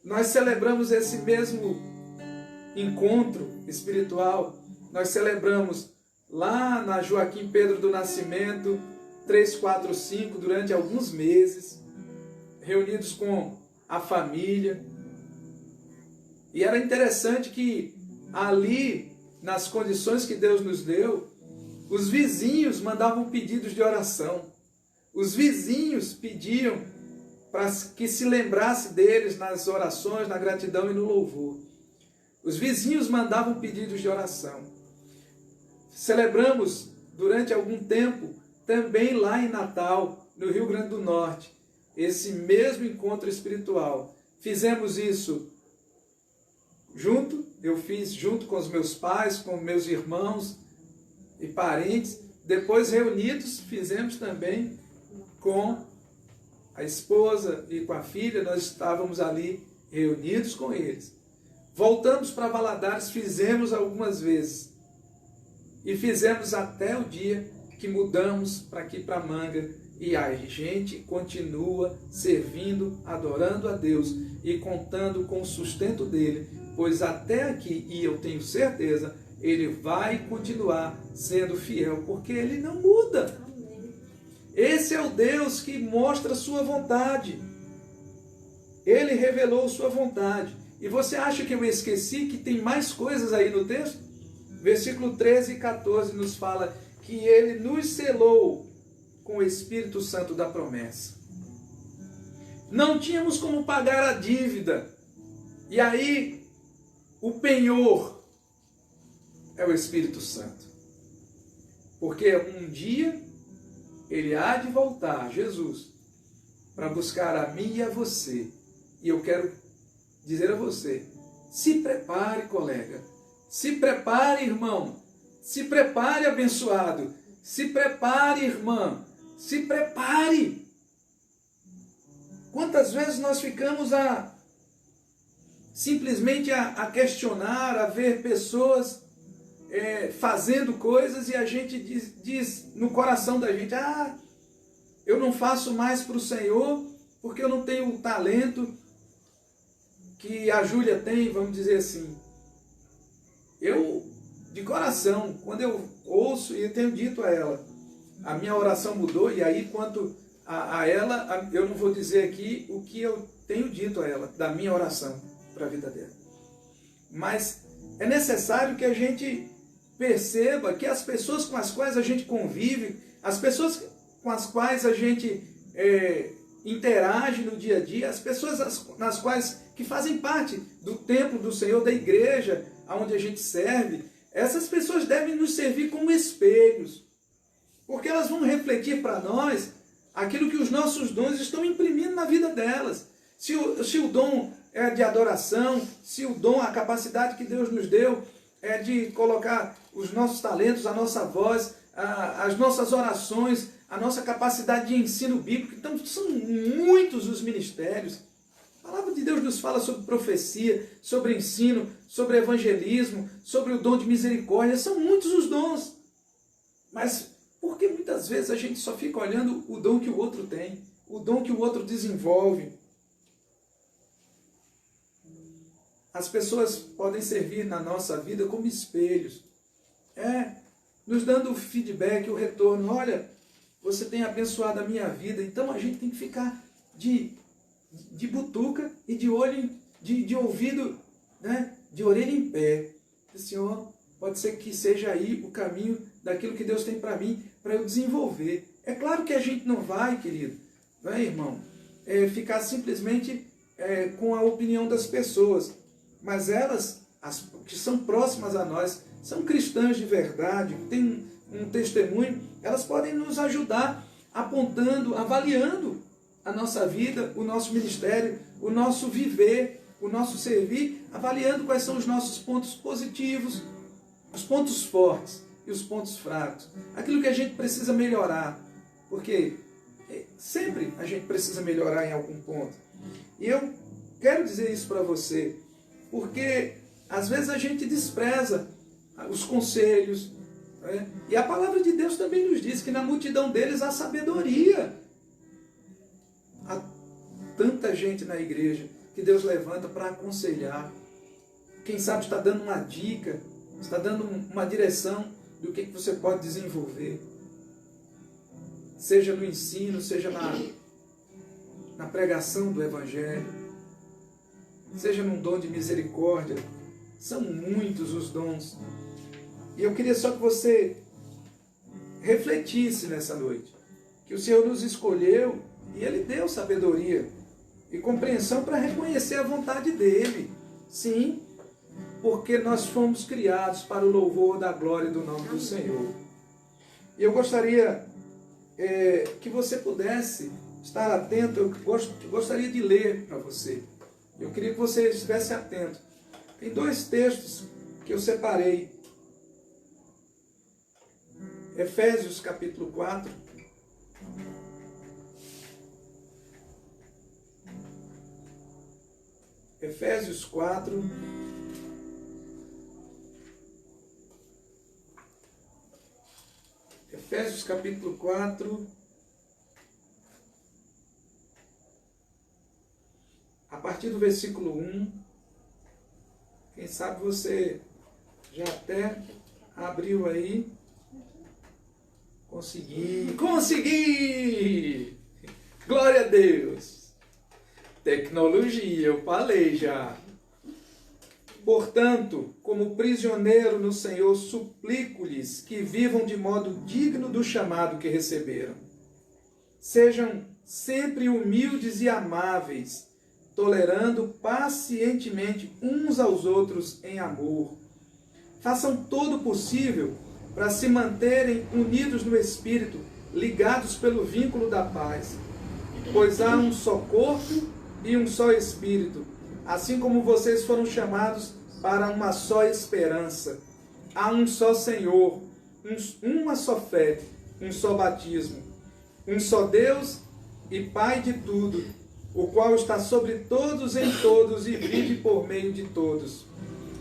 Speaker 1: Nós celebramos esse mesmo encontro espiritual, nós celebramos lá na Joaquim Pedro do Nascimento, 345, durante alguns meses, reunidos com a família. E era interessante que ali, nas condições que Deus nos deu, os vizinhos mandavam pedidos de oração. Os vizinhos pediam para que se lembrasse deles nas orações, na gratidão e no louvor. Os vizinhos mandavam pedidos de oração. Celebramos durante algum tempo, também lá em Natal, no Rio Grande do Norte, esse mesmo encontro espiritual. Fizemos isso junto, eu fiz junto com os meus pais, com meus irmãos e parentes. Depois, reunidos, fizemos também com a esposa e com a filha, nós estávamos ali reunidos com eles. Voltamos para Valadares, fizemos algumas vezes. E fizemos até o dia que mudamos para aqui, para Manga. E a gente continua servindo, adorando a Deus e contando com o sustento dele, pois até aqui, e eu tenho certeza, ele vai continuar sendo fiel, porque ele não muda. Esse é o Deus que mostra a sua vontade. Ele revelou sua vontade. E você acha que eu esqueci que tem mais coisas aí no texto? Versículo 13 e 14 nos fala que ele nos selou com o Espírito Santo da promessa. Não tínhamos como pagar a dívida. E aí, o penhor é o Espírito Santo. Porque um dia ele há de voltar, Jesus, para buscar a mim e a você. E eu quero dizer a você, se prepare, colega. Se prepare, irmão. Se prepare, abençoado. Se prepare, irmã. Se prepare. Quantas vezes nós ficamos simplesmente a questionar, a ver pessoas fazendo coisas e a gente diz no coração da gente, eu não faço mais para o Senhor porque eu não tenho o talento que a Júlia tem, vamos dizer assim. Eu, de coração, quando eu ouço, e eu tenho dito a ela, a minha oração mudou, e aí quanto a ela, eu não vou dizer aqui o que eu tenho dito a ela, da minha oração para a vida dela. Mas é necessário que a gente perceba que as pessoas com as quais a gente convive, as pessoas com as quais a gente interage no dia a dia, as pessoas nas quais que fazem parte do templo do Senhor, da igreja onde a gente serve, essas pessoas devem nos servir como espelhos, porque elas vão refletir para nós aquilo que os nossos dons estão imprimindo na vida delas. Se o dom é de adoração, se o dom, a capacidade que Deus nos deu é de colocar os nossos talentos, a nossa voz, as nossas orações, a nossa capacidade de ensino bíblico. Então, são muitos os ministérios. A palavra de Deus nos fala sobre profecia, sobre ensino, sobre evangelismo, sobre o dom de misericórdia. São muitos os dons. Mas por que muitas vezes a gente só fica olhando o dom que o outro tem, o dom que o outro desenvolve? As pessoas podem servir na nossa vida como espelhos, nos dando o feedback, o retorno. Olha, você tem abençoado a minha vida, então a gente tem que ficar de butuca e de olho, de ouvido, né, de orelha em pé. Senhor, pode ser que seja aí o caminho daquilo que Deus tem para mim, para eu desenvolver. É claro que a gente não vai, querido, não é, irmão, ficar simplesmente com a opinião das pessoas. Mas elas, as que são próximas a nós, são cristãs de verdade, têm um testemunho, elas podem nos ajudar apontando, avaliando a nossa vida, o nosso ministério, o nosso viver, o nosso servir, avaliando quais são os nossos pontos positivos, os pontos fortes e os pontos fracos, aquilo que a gente precisa melhorar, porque Sempre a gente precisa melhorar em algum ponto. E eu quero dizer isso para você, porque às vezes a gente despreza os conselhos, né? E a palavra de Deus também nos diz que na multidão deles há sabedoria. Há tanta gente na igreja que Deus levanta para aconselhar. Quem sabe está dando uma dica, está dando uma direção do que você pode desenvolver. Seja no ensino, seja na pregação do Evangelho, seja num dom de misericórdia. São muitos os dons. E eu queria só que você refletisse nessa noite, que o Senhor nos escolheu e Ele deu sabedoria e compreensão para reconhecer a vontade dEle. Sim, porque nós fomos criados para o louvor da glória do nome do Senhor. E eu gostaria que você pudesse estar atento. Eu gostaria de ler para você. Eu queria que você estivesse atento. Tem 2 textos que eu separei. Efésios capítulo 4. Efésios 4. Efésios capítulo 4. A partir do versículo 1. Quem sabe você já até abriu aí. Consegui! Glória a Deus! Tecnologia, eu falei já. Portanto, como prisioneiro no Senhor, suplico-lhes que vivam de modo digno do chamado que receberam. Sejam sempre humildes e amáveis, tolerando pacientemente uns aos outros em amor. Façam todo o possível para se manterem unidos no Espírito, ligados pelo vínculo da paz. Pois há um só corpo e um só Espírito, assim como vocês foram chamados para uma só esperança. Há um só Senhor, uma só fé, um só batismo, um só Deus e Pai de tudo, o qual está sobre todos, em todos e vive por meio de todos.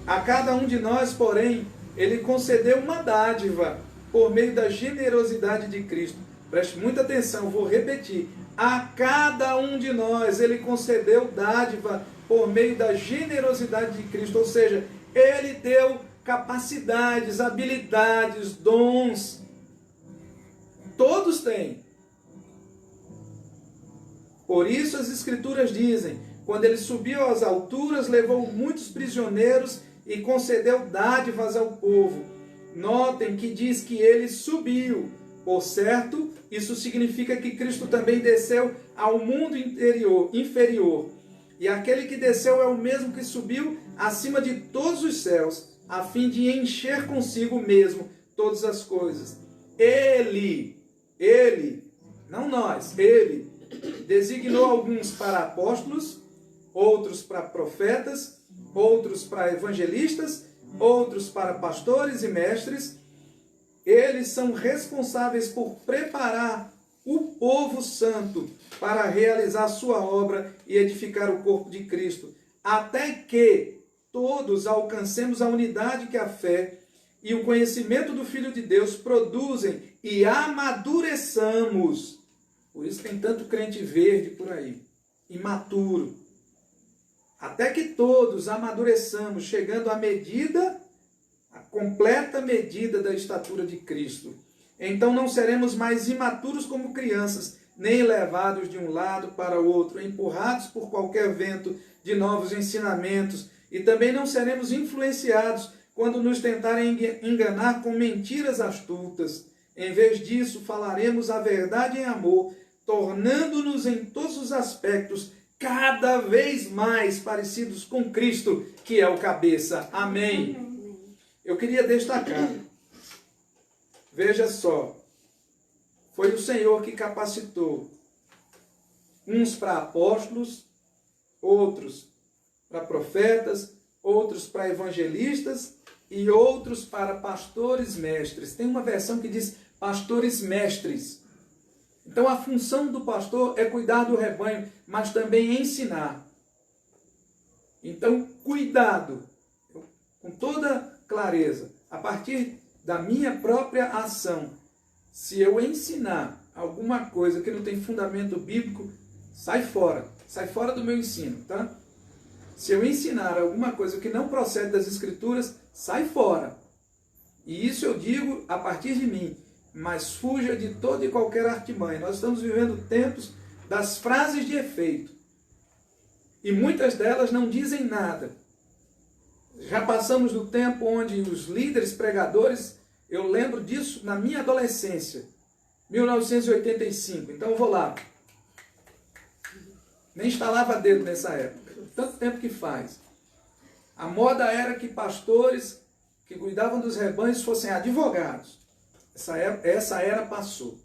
Speaker 1: A cada um de nós, porém, Ele concedeu uma dádiva por meio da generosidade de Cristo. Preste muita atenção, vou repetir. A cada um de nós Ele concedeu dádiva por meio da generosidade de Cristo. Ou seja, Ele deu capacidades, habilidades, dons. Todos têm. Por isso as Escrituras dizem, quando Ele subiu às alturas, levou muitos prisioneiros e concedeu dádivas ao povo. Notem que diz que Ele subiu. Por certo, isso significa que Cristo também desceu ao mundo inferior. E aquele que desceu é o mesmo que subiu acima de todos os céus, a fim de encher consigo mesmo todas as coisas. Ele, não nós, Ele designou alguns para apóstolos, outros para profetas, outros para evangelistas, outros para pastores e mestres. Eles são responsáveis por preparar o povo santo para realizar a sua obra e edificar o corpo de Cristo, até que todos alcancemos a unidade que a fé e o conhecimento do Filho de Deus produzem e amadureçamos. Por isso tem tanto crente verde por aí, imaturo. Até que todos amadureçamos, chegando à medida, a completa medida da estatura de Cristo. Então não seremos mais imaturos como crianças, nem levados de um lado para o outro, empurrados por qualquer vento de novos ensinamentos, e também não seremos influenciados quando nos tentarem enganar com mentiras astutas. Em vez disso, falaremos a verdade em amor, tornando-nos em todos os aspectos cada vez mais parecidos com Cristo, que é o cabeça. Amém. Eu queria destacar, veja só, foi o Senhor que capacitou uns para apóstolos, outros para profetas, outros para evangelistas e outros para pastores mestres. Tem uma versão que diz pastores mestres. Então a função do pastor é cuidar do rebanho, mas também ensinar. Então, cuidado, com toda clareza, a partir da minha própria ação, se eu ensinar alguma coisa que não tem fundamento bíblico, sai fora do meu ensino, tá? Se eu ensinar alguma coisa que não procede das Escrituras, sai fora. E isso eu digo a partir de mim, mas fuja de toda e qualquer artimanha. Nós estamos vivendo tempos das frases de efeito. E muitas delas não dizem nada. Já passamos do tempo onde os líderes pregadores, eu lembro disso na minha adolescência, 1985. Então eu vou lá. Nem instalava dedo nessa época. Tanto tempo que faz. A moda era que pastores que cuidavam dos rebanhos fossem advogados. Essa era passou.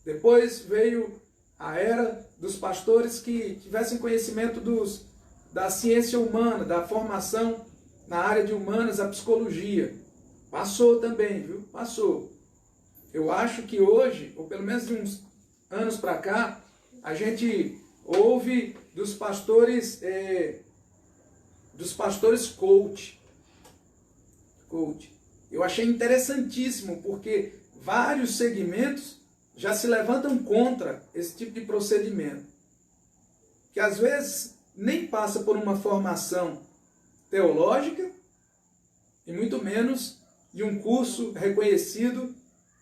Speaker 1: Depois veio a era dos pastores que tivessem conhecimento da ciência humana, da formação na área de humanas, a psicologia. Passou também, viu? Passou. Eu acho que hoje, ou pelo menos de uns anos para cá, a gente ouve dos pastores coach. Eu achei interessantíssimo, porque vários segmentos já se levantam contra esse tipo de procedimento, que às vezes nem passa por uma formação teológica, e muito menos de um curso reconhecido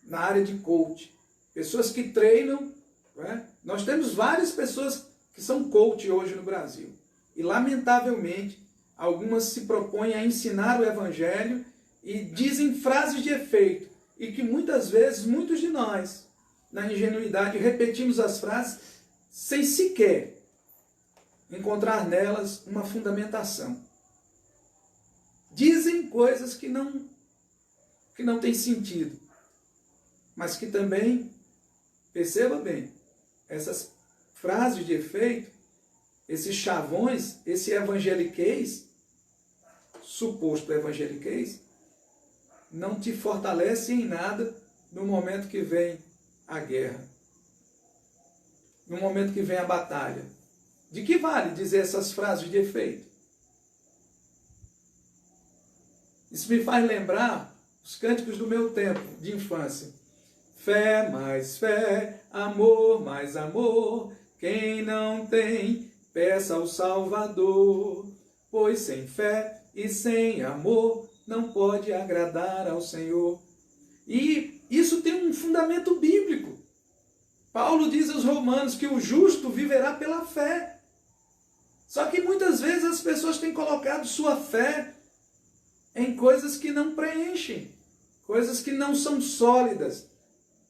Speaker 1: na área de coach. Pessoas que treinam, né? Nós temos várias pessoas que são coach hoje no Brasil, e lamentavelmente algumas se propõem a ensinar o Evangelho e dizem frases de efeito, e que muitas vezes, muitos de nós, na ingenuidade, repetimos as frases sem sequer encontrar nelas uma fundamentação. Dizem coisas que não têm sentido, mas que também, perceba bem, essas frases de efeito, esses chavões, esse evangeliquez, suposto evangeliquez, não te fortalece em nada no momento que vem a guerra, no momento que vem a batalha. De que vale dizer essas frases de efeito? Isso me faz lembrar os cânticos do meu tempo de infância. Fé mais fé, amor mais amor, quem não tem, peça ao Salvador, pois sem fé e sem amor não pode agradar ao Senhor. E isso tem um fundamento bíblico. Paulo diz aos Romanos que o justo viverá pela fé. Só que muitas vezes as pessoas têm colocado sua fé em coisas que não preenchem, coisas que não são sólidas.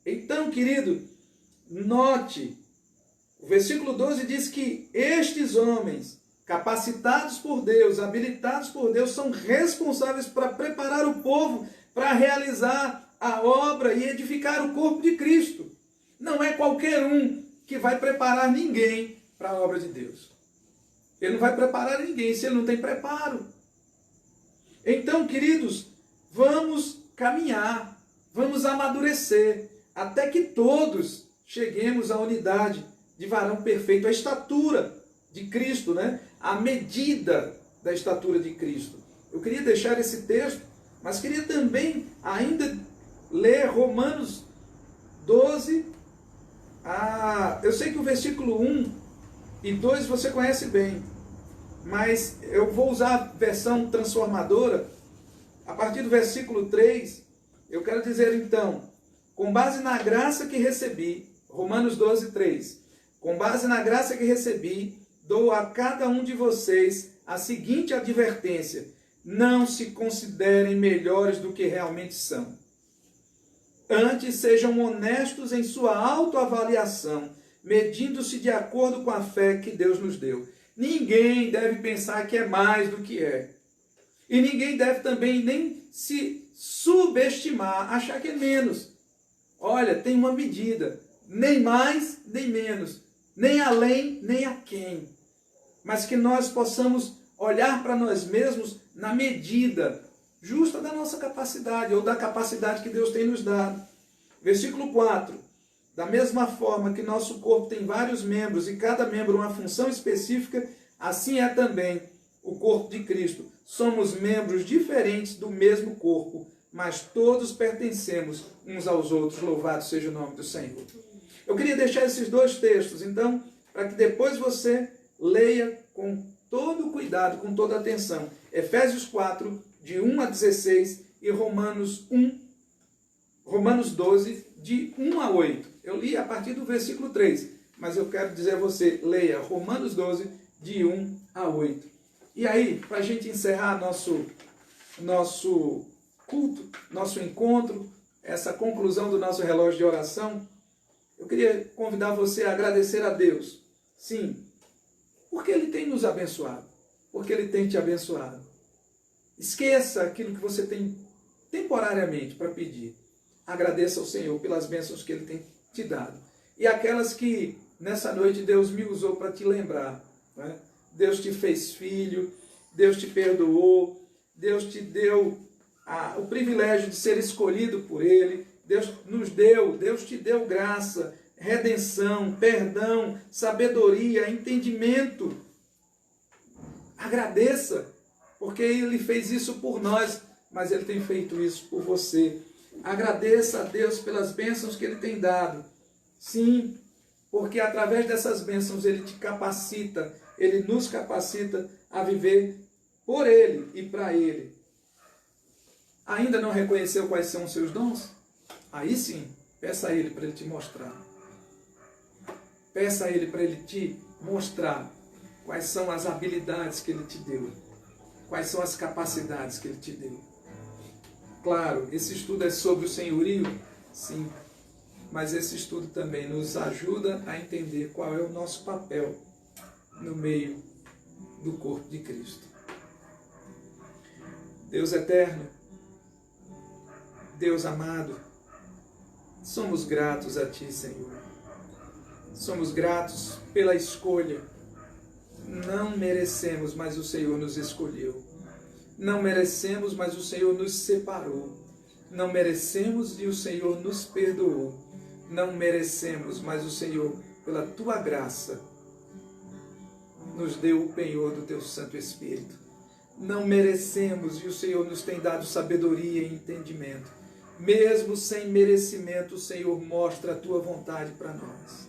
Speaker 1: Então, querido, note, o versículo 12 diz que estes homens, capacitados por Deus, habilitados por Deus, são responsáveis para preparar o povo para realizar a obra e edificar o corpo de Cristo. Não é qualquer um que vai preparar ninguém para a obra de Deus. Ele não vai preparar ninguém se ele não tem preparo. Então, queridos, vamos caminhar, vamos amadurecer, até que todos cheguemos à unidade de varão perfeito, a estatura de Cristo, né? A medida da estatura de Cristo. Eu queria deixar esse texto, mas queria também ainda ler Romanos 12. Eu sei que o versículo 1 e 2 você conhece bem, mas eu vou usar a versão transformadora. A partir do versículo 3, eu quero dizer então, com base na graça que recebi, Romanos 12, 3, com base na graça que recebi, dou a cada um de vocês a seguinte advertência: não se considerem melhores do que realmente são. Antes sejam honestos em sua autoavaliação, medindo-se de acordo com a fé que Deus nos deu. Ninguém deve pensar que é mais do que é. E ninguém deve também nem se subestimar, achar que é menos. Olha, tem uma medida, nem mais, nem menos, nem além, nem aquém. Mas que nós possamos olhar para nós mesmos na medida justa da nossa capacidade, ou da capacidade que Deus tem nos dado. Versículo 4. Da mesma forma que nosso corpo tem vários membros e cada membro uma função específica, assim é também o corpo de Cristo. Somos membros diferentes do mesmo corpo, mas todos pertencemos uns aos outros. Louvado seja o nome do Senhor. Eu queria deixar esses dois textos, então, para que depois você leia com todo cuidado, com toda atenção. Efésios 4, de 1 a 16 e Romanos 12, de 1 a 8. Eu li a partir do versículo 3, mas eu quero dizer a você, leia Romanos 12, de 1 a 8. E aí, para a gente encerrar nosso culto, nosso encontro, essa conclusão do nosso relógio de oração, eu queria convidar você a agradecer a Deus. Sim, porque Ele tem nos abençoado, porque Ele tem te abençoado. Esqueça aquilo que você tem temporariamente para pedir. Agradeça ao Senhor pelas bênçãos que Ele tem te dado. E aquelas que nessa noite Deus me usou para te lembrar, né? Deus te fez filho, Deus te perdoou, Deus te deu o privilégio de ser escolhido por Ele, Deus te deu graça, redenção, perdão, sabedoria, entendimento. Agradeça, porque Ele fez isso por nós, mas Ele tem feito isso por você. Agradeça a Deus pelas bênçãos que Ele tem dado. Sim, porque através dessas bênçãos Ele te capacita, Ele nos capacita a viver por Ele e para Ele. Ainda não reconheceu quais são os seus dons? Aí sim, peça a Ele para Ele te mostrar. Peça a Ele para Ele te mostrar quais são as habilidades que Ele te deu, quais são as capacidades que Ele te deu. Claro, esse estudo é sobre o senhorio, sim, mas esse estudo também nos ajuda a entender qual é o nosso papel no meio do corpo de Cristo. Deus eterno, Deus amado, somos gratos a Ti, Senhor. Somos gratos pela escolha. Não merecemos, mas o Senhor nos escolheu. Não merecemos, mas o Senhor nos separou. Não merecemos e o Senhor nos perdoou. Não merecemos, mas o Senhor, pela Tua graça, nos deu o penhor do Teu Santo Espírito. Não merecemos e o Senhor nos tem dado sabedoria e entendimento. Mesmo sem merecimento, o Senhor mostra a Tua vontade para nós.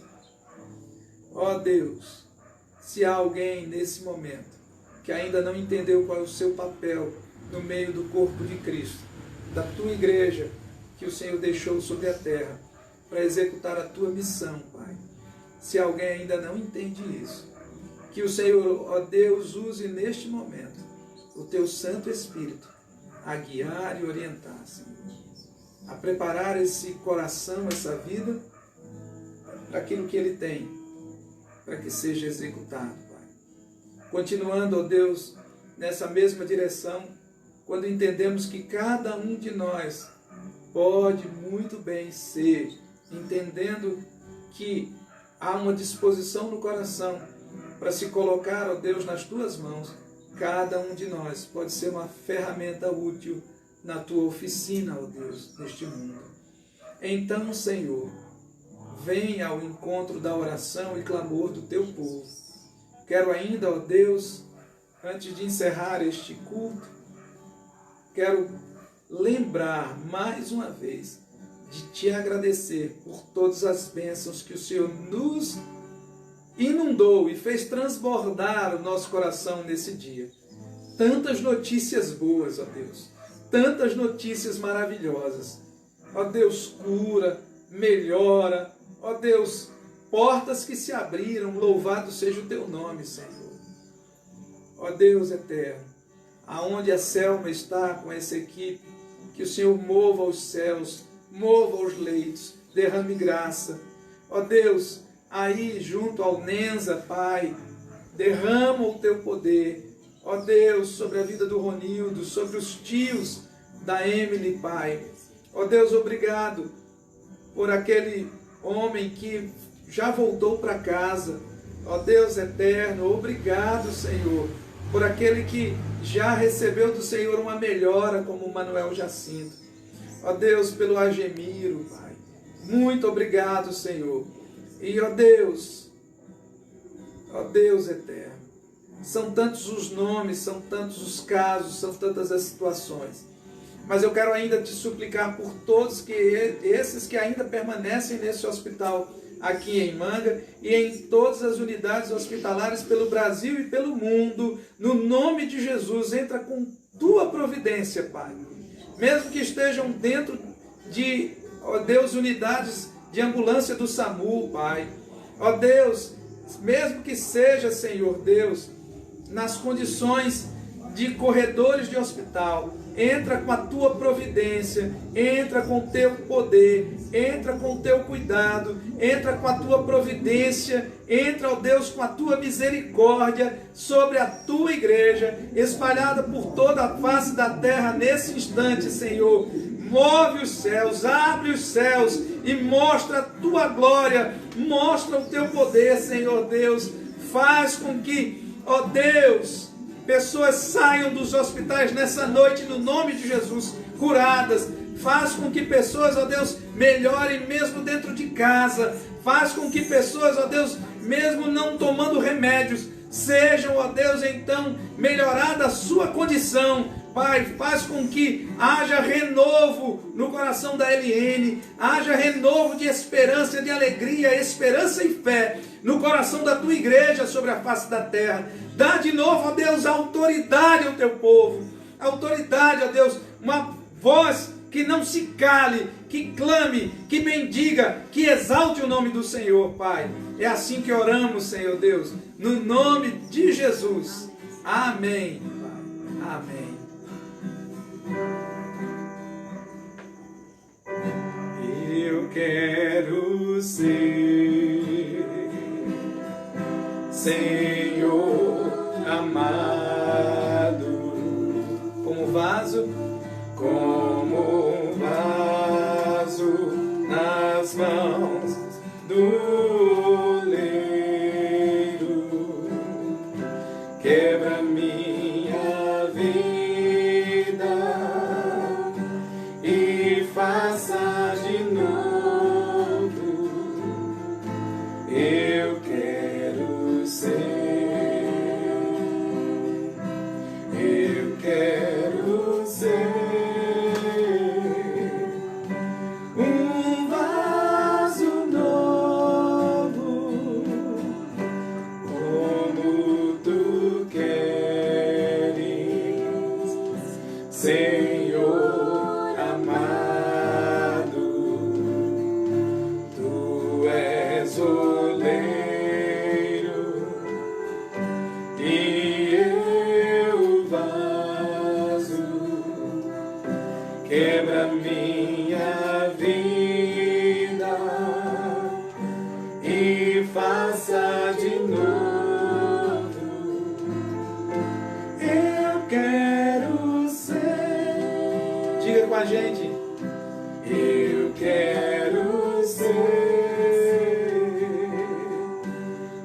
Speaker 1: Ó Deus, se há alguém nesse momento que ainda não entendeu qual é o seu papel no meio do corpo de Cristo, da Tua igreja, que o Senhor deixou sobre a terra, para executar a Tua missão, Pai. Se alguém ainda não entende isso, que o Senhor, ó Deus, use neste momento o Teu Santo Espírito a guiar e orientar, Senhor, a preparar esse coração, essa vida, para aquilo que Ele tem, para que seja executado. Continuando, ó Deus, nessa mesma direção, quando entendemos que cada um de nós pode muito bem ser, entendendo que há uma disposição no coração para se colocar, ó Deus, nas Tuas mãos, cada um de nós pode ser uma ferramenta útil na Tua oficina, ó Deus, neste mundo. Então, Senhor, venha ao encontro da oração e clamor do Teu povo. Quero ainda, ó Deus, antes de encerrar este culto, quero lembrar mais uma vez de Te agradecer por todas as bênçãos que o Senhor nos inundou e fez transbordar o nosso coração nesse dia. Tantas notícias boas, ó Deus, tantas notícias maravilhosas. Ó Deus, cura, melhora, ó Deus, portas que se abriram, louvado seja o Teu nome, Senhor. Ó Deus eterno, aonde a Selma está com essa equipe, que o Senhor mova os céus, mova os leitos, derrame graça. Ó Deus, aí junto ao Nenza, Pai, derrama o Teu poder. Ó Deus, sobre a vida do Ronildo, sobre os tios da Emily, Pai. Ó Deus, obrigado por aquele homem que já voltou para casa. Ó Deus eterno, obrigado, Senhor, por aquele que já recebeu do Senhor uma melhora, como o Manuel Jacinto. Ó Deus, pelo Agemiro, Pai. Muito obrigado, Senhor. E, ó Deus eterno, são tantos os nomes, são tantos os casos, são tantas as situações. Mas eu quero ainda te suplicar por todos esses que ainda permanecem nesse hospital aqui em Manga e em todas as unidades hospitalares pelo Brasil e pelo mundo. No nome de Jesus, entra com tua providência, Pai. Mesmo que estejam dentro de, ó Deus, unidades de ambulância do SAMU, Pai. Ó Deus, mesmo que seja, Senhor Deus, nas condições de corredores de hospital, entra com a tua providência, entra com o teu poder, entra com o teu cuidado, entra com a tua providência, entra, ó Deus, com a tua misericórdia sobre a tua igreja, espalhada por toda a face da terra nesse instante, Senhor. Move os céus, abre os céus e mostra a tua glória, mostra o teu poder, Senhor Deus. Faz com que, ó Deus, pessoas saiam dos hospitais nessa noite, no nome de Jesus, curadas. Faz com que pessoas, ó Deus, melhorem mesmo dentro de casa. Faz com que pessoas, ó Deus, mesmo não tomando remédios, sejam, ó Deus, então, melhorada a sua condição. Pai, faz com que haja renovo no coração da Eliene, haja renovo de esperança, de alegria, esperança e fé no coração da tua igreja sobre a face da terra. Dá de novo, ó Deus, autoridade ao teu povo, autoridade, ó Deus, uma voz que não se cale, que clame, que bendiga, que exalte o nome do Senhor, Pai. É assim que oramos, Senhor Deus, no nome de Jesus. Amém. Amém. Eu quero ser, Senhor amado, como vaso nas mãos do oleiro. Quebra minha vida e faça de novo. Eu quero ser, eu quero ser um vaso novo, como tu queres, Senhor amado. Tu és oleiro e eu vaso. Quebra minha vida e faça de novo. Eu quero ser. Diga com a gente. Eu quero ser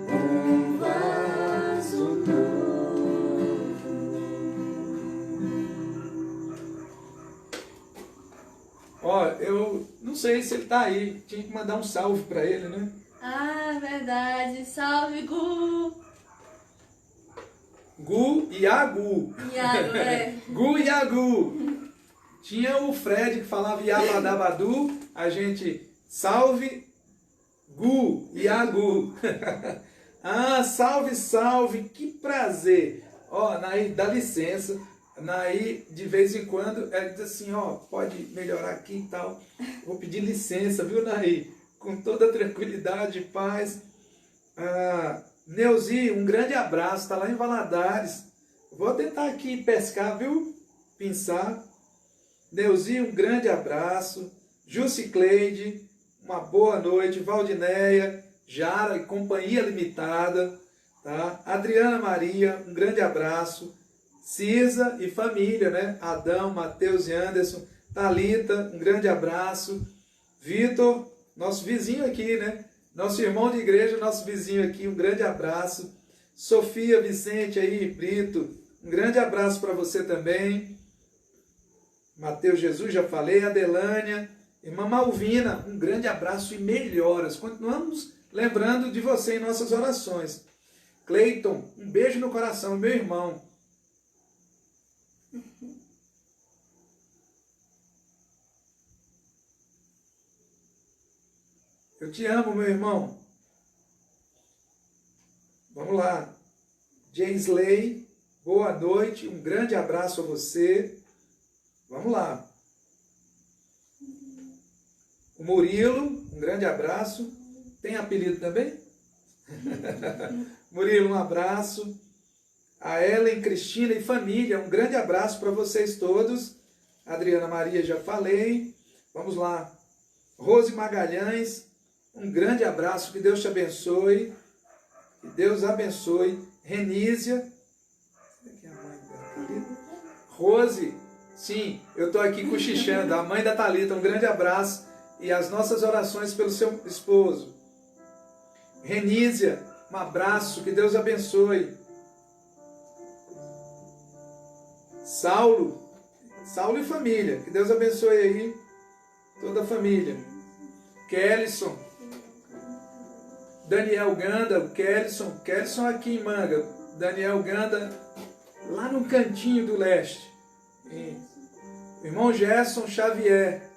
Speaker 1: um vaso novo. Ó, eu não sei se ele tá aí. Tinha que mandar um salve para ele, né?
Speaker 3: Ah, verdade. Salve, Gu!
Speaker 1: Gu e Agu.
Speaker 3: Iago, é.
Speaker 1: Gu e Agu. Tinha o Fred que falava Iabadabadu. A gente, salve Gu e Agu. Ah, salve, salve. Que prazer. Ó, Naí, dá licença. Naí, de vez em quando, ela diz assim, ó, pode melhorar aqui e tal. Vou pedir licença, viu, Naí? Com toda tranquilidade e paz. Ah, Neuzi, um grande abraço, está lá em Valadares. Vou tentar aqui pescar, viu? Pensar. Neuzi, um grande abraço. Jucicleide, uma boa noite. Valdineia, Jara e Companhia Limitada. Tá? Adriana Maria, um grande abraço. Cisa e família, né? Adão, Mateus e Anderson. Thalita, um grande abraço. Vitor, nosso vizinho aqui, né? Nosso irmão de igreja, nosso vizinho aqui, um grande abraço. Sofia Vicente aí, Brito, um grande abraço para você também. Mateus Jesus, já falei. Adelânia, Irmã Malvina, um grande abraço e melhoras. Continuamos lembrando de você em nossas orações. Cleiton, um beijo no coração, meu irmão. Eu te amo, meu irmão. Vamos lá. Jamesley, boa noite, um grande abraço a você. Vamos lá. O Murilo, um grande abraço. Tem apelido também? Murilo, um abraço. A Ellen, Cristina e família, um grande abraço para vocês todos. Adriana Maria, já falei. Vamos lá. Rose Magalhães, um grande abraço. Que Deus te abençoe. Que Deus abençoe. Renísia. Rose, sim, eu estou aqui cochichando. A mãe da Thalita, um grande abraço. E as nossas orações pelo seu esposo. Renísia, um abraço, que Deus abençoe. Saulo e família, que Deus abençoe aí toda a família. Kellyson, Daniel Ganda, Kellyson aqui em Manga, Daniel Ganda lá no cantinho do leste. E o irmão Gerson Xavier,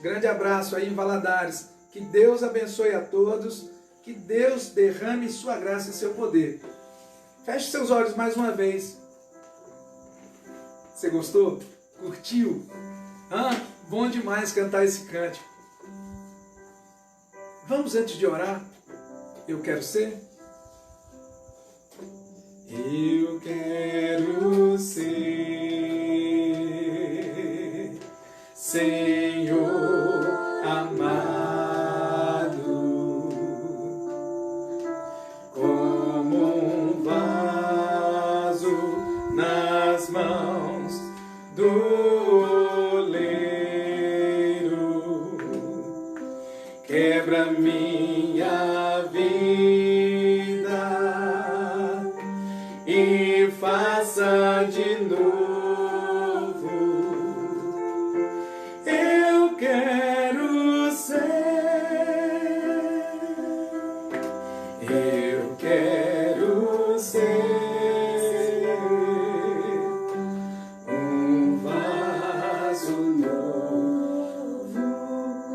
Speaker 1: grande abraço aí em Valadares. Que Deus abençoe a todos. Que Deus derrame sua graça e seu poder. Feche seus olhos mais uma vez. Você gostou? Curtiu? Bom demais cantar esse cântico. Vamos, antes de orar, eu quero ser. Eu quero ser, Senhor amado, como um vaso nas mãos do oleiro. Quebra minha vida e faça de novo. Eu quero ser, eu quero ser um vaso novo.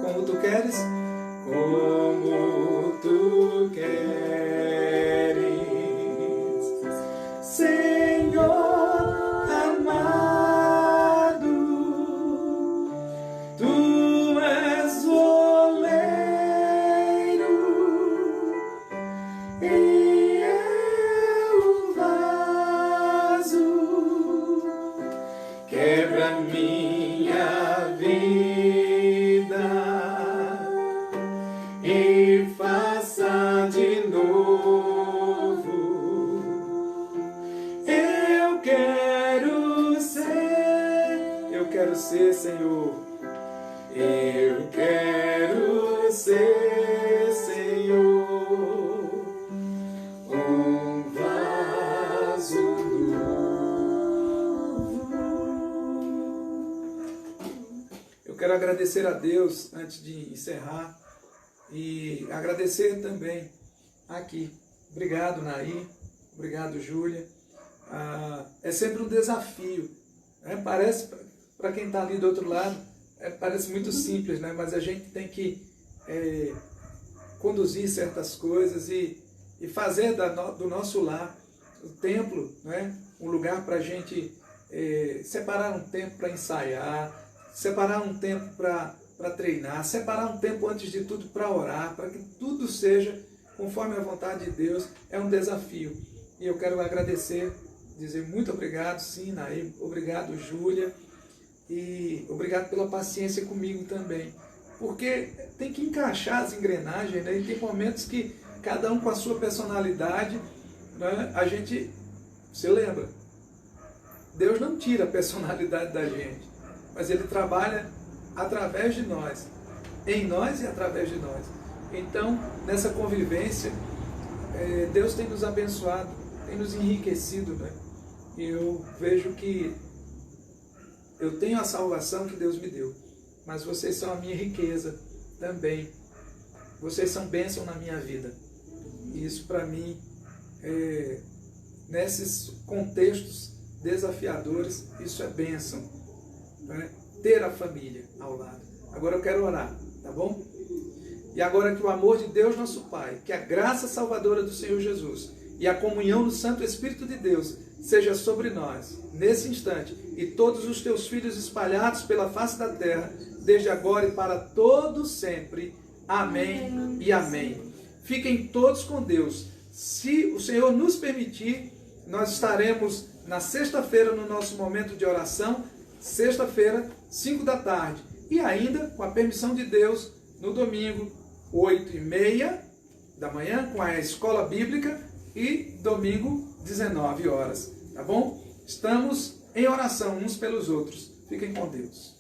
Speaker 1: Como tu queres? Como tu queres, Senhor amado, tu és oleiro e eu o vaso. Quebra minha vida e faça de novo. Eu quero ser, Senhor. Eu quero ser, Senhor, um vaso novo. Eu quero agradecer a Deus antes de encerrar. E agradecer também aqui. Obrigado, Naí. Obrigado, Júlia. É sempre um desafio. Né? Parece, para quem está ali do outro lado, parece muito simples, né? Mas a gente tem que conduzir certas coisas e fazer do nosso lar o templo, né? Um lugar para a gente separar um tempo para ensaiar, separar um tempo para treinar, separar um tempo antes de tudo para orar, para que tudo seja conforme a vontade de Deus. É um desafio. E eu quero agradecer, dizer muito obrigado, sim, Naí, obrigado, Júlia, e obrigado pela paciência comigo também. Porque tem que encaixar as engrenagens, né? E tem momentos que cada um com a sua personalidade, né? A gente, você lembra, Deus não tira a personalidade da gente, mas Ele trabalha através de nós, em nós e através de nós. Então, nessa convivência, Deus tem nos abençoado, tem nos enriquecido, né? E eu vejo que eu tenho a salvação que Deus me deu, mas vocês são a minha riqueza também. Vocês são bênção na minha vida. E isso para mim, nesses contextos desafiadores, isso é bênção, né? Ter a família ao lado. Agora eu quero orar, tá bom? E agora que o amor de Deus nosso Pai, que a graça salvadora do Senhor Jesus e a comunhão do Santo Espírito de Deus seja sobre nós, nesse instante, e todos os teus filhos espalhados pela face da terra, desde agora e para todos sempre. Amém e amém. Fiquem todos com Deus. Se o Senhor nos permitir, nós estaremos na sexta-feira no nosso momento de oração, sexta-feira, 5 da tarde. E ainda, com a permissão de Deus, no domingo, 8h30 da manhã, com a escola bíblica, e domingo, 19 horas. Tá bom? Estamos em oração uns pelos outros. Fiquem com Deus.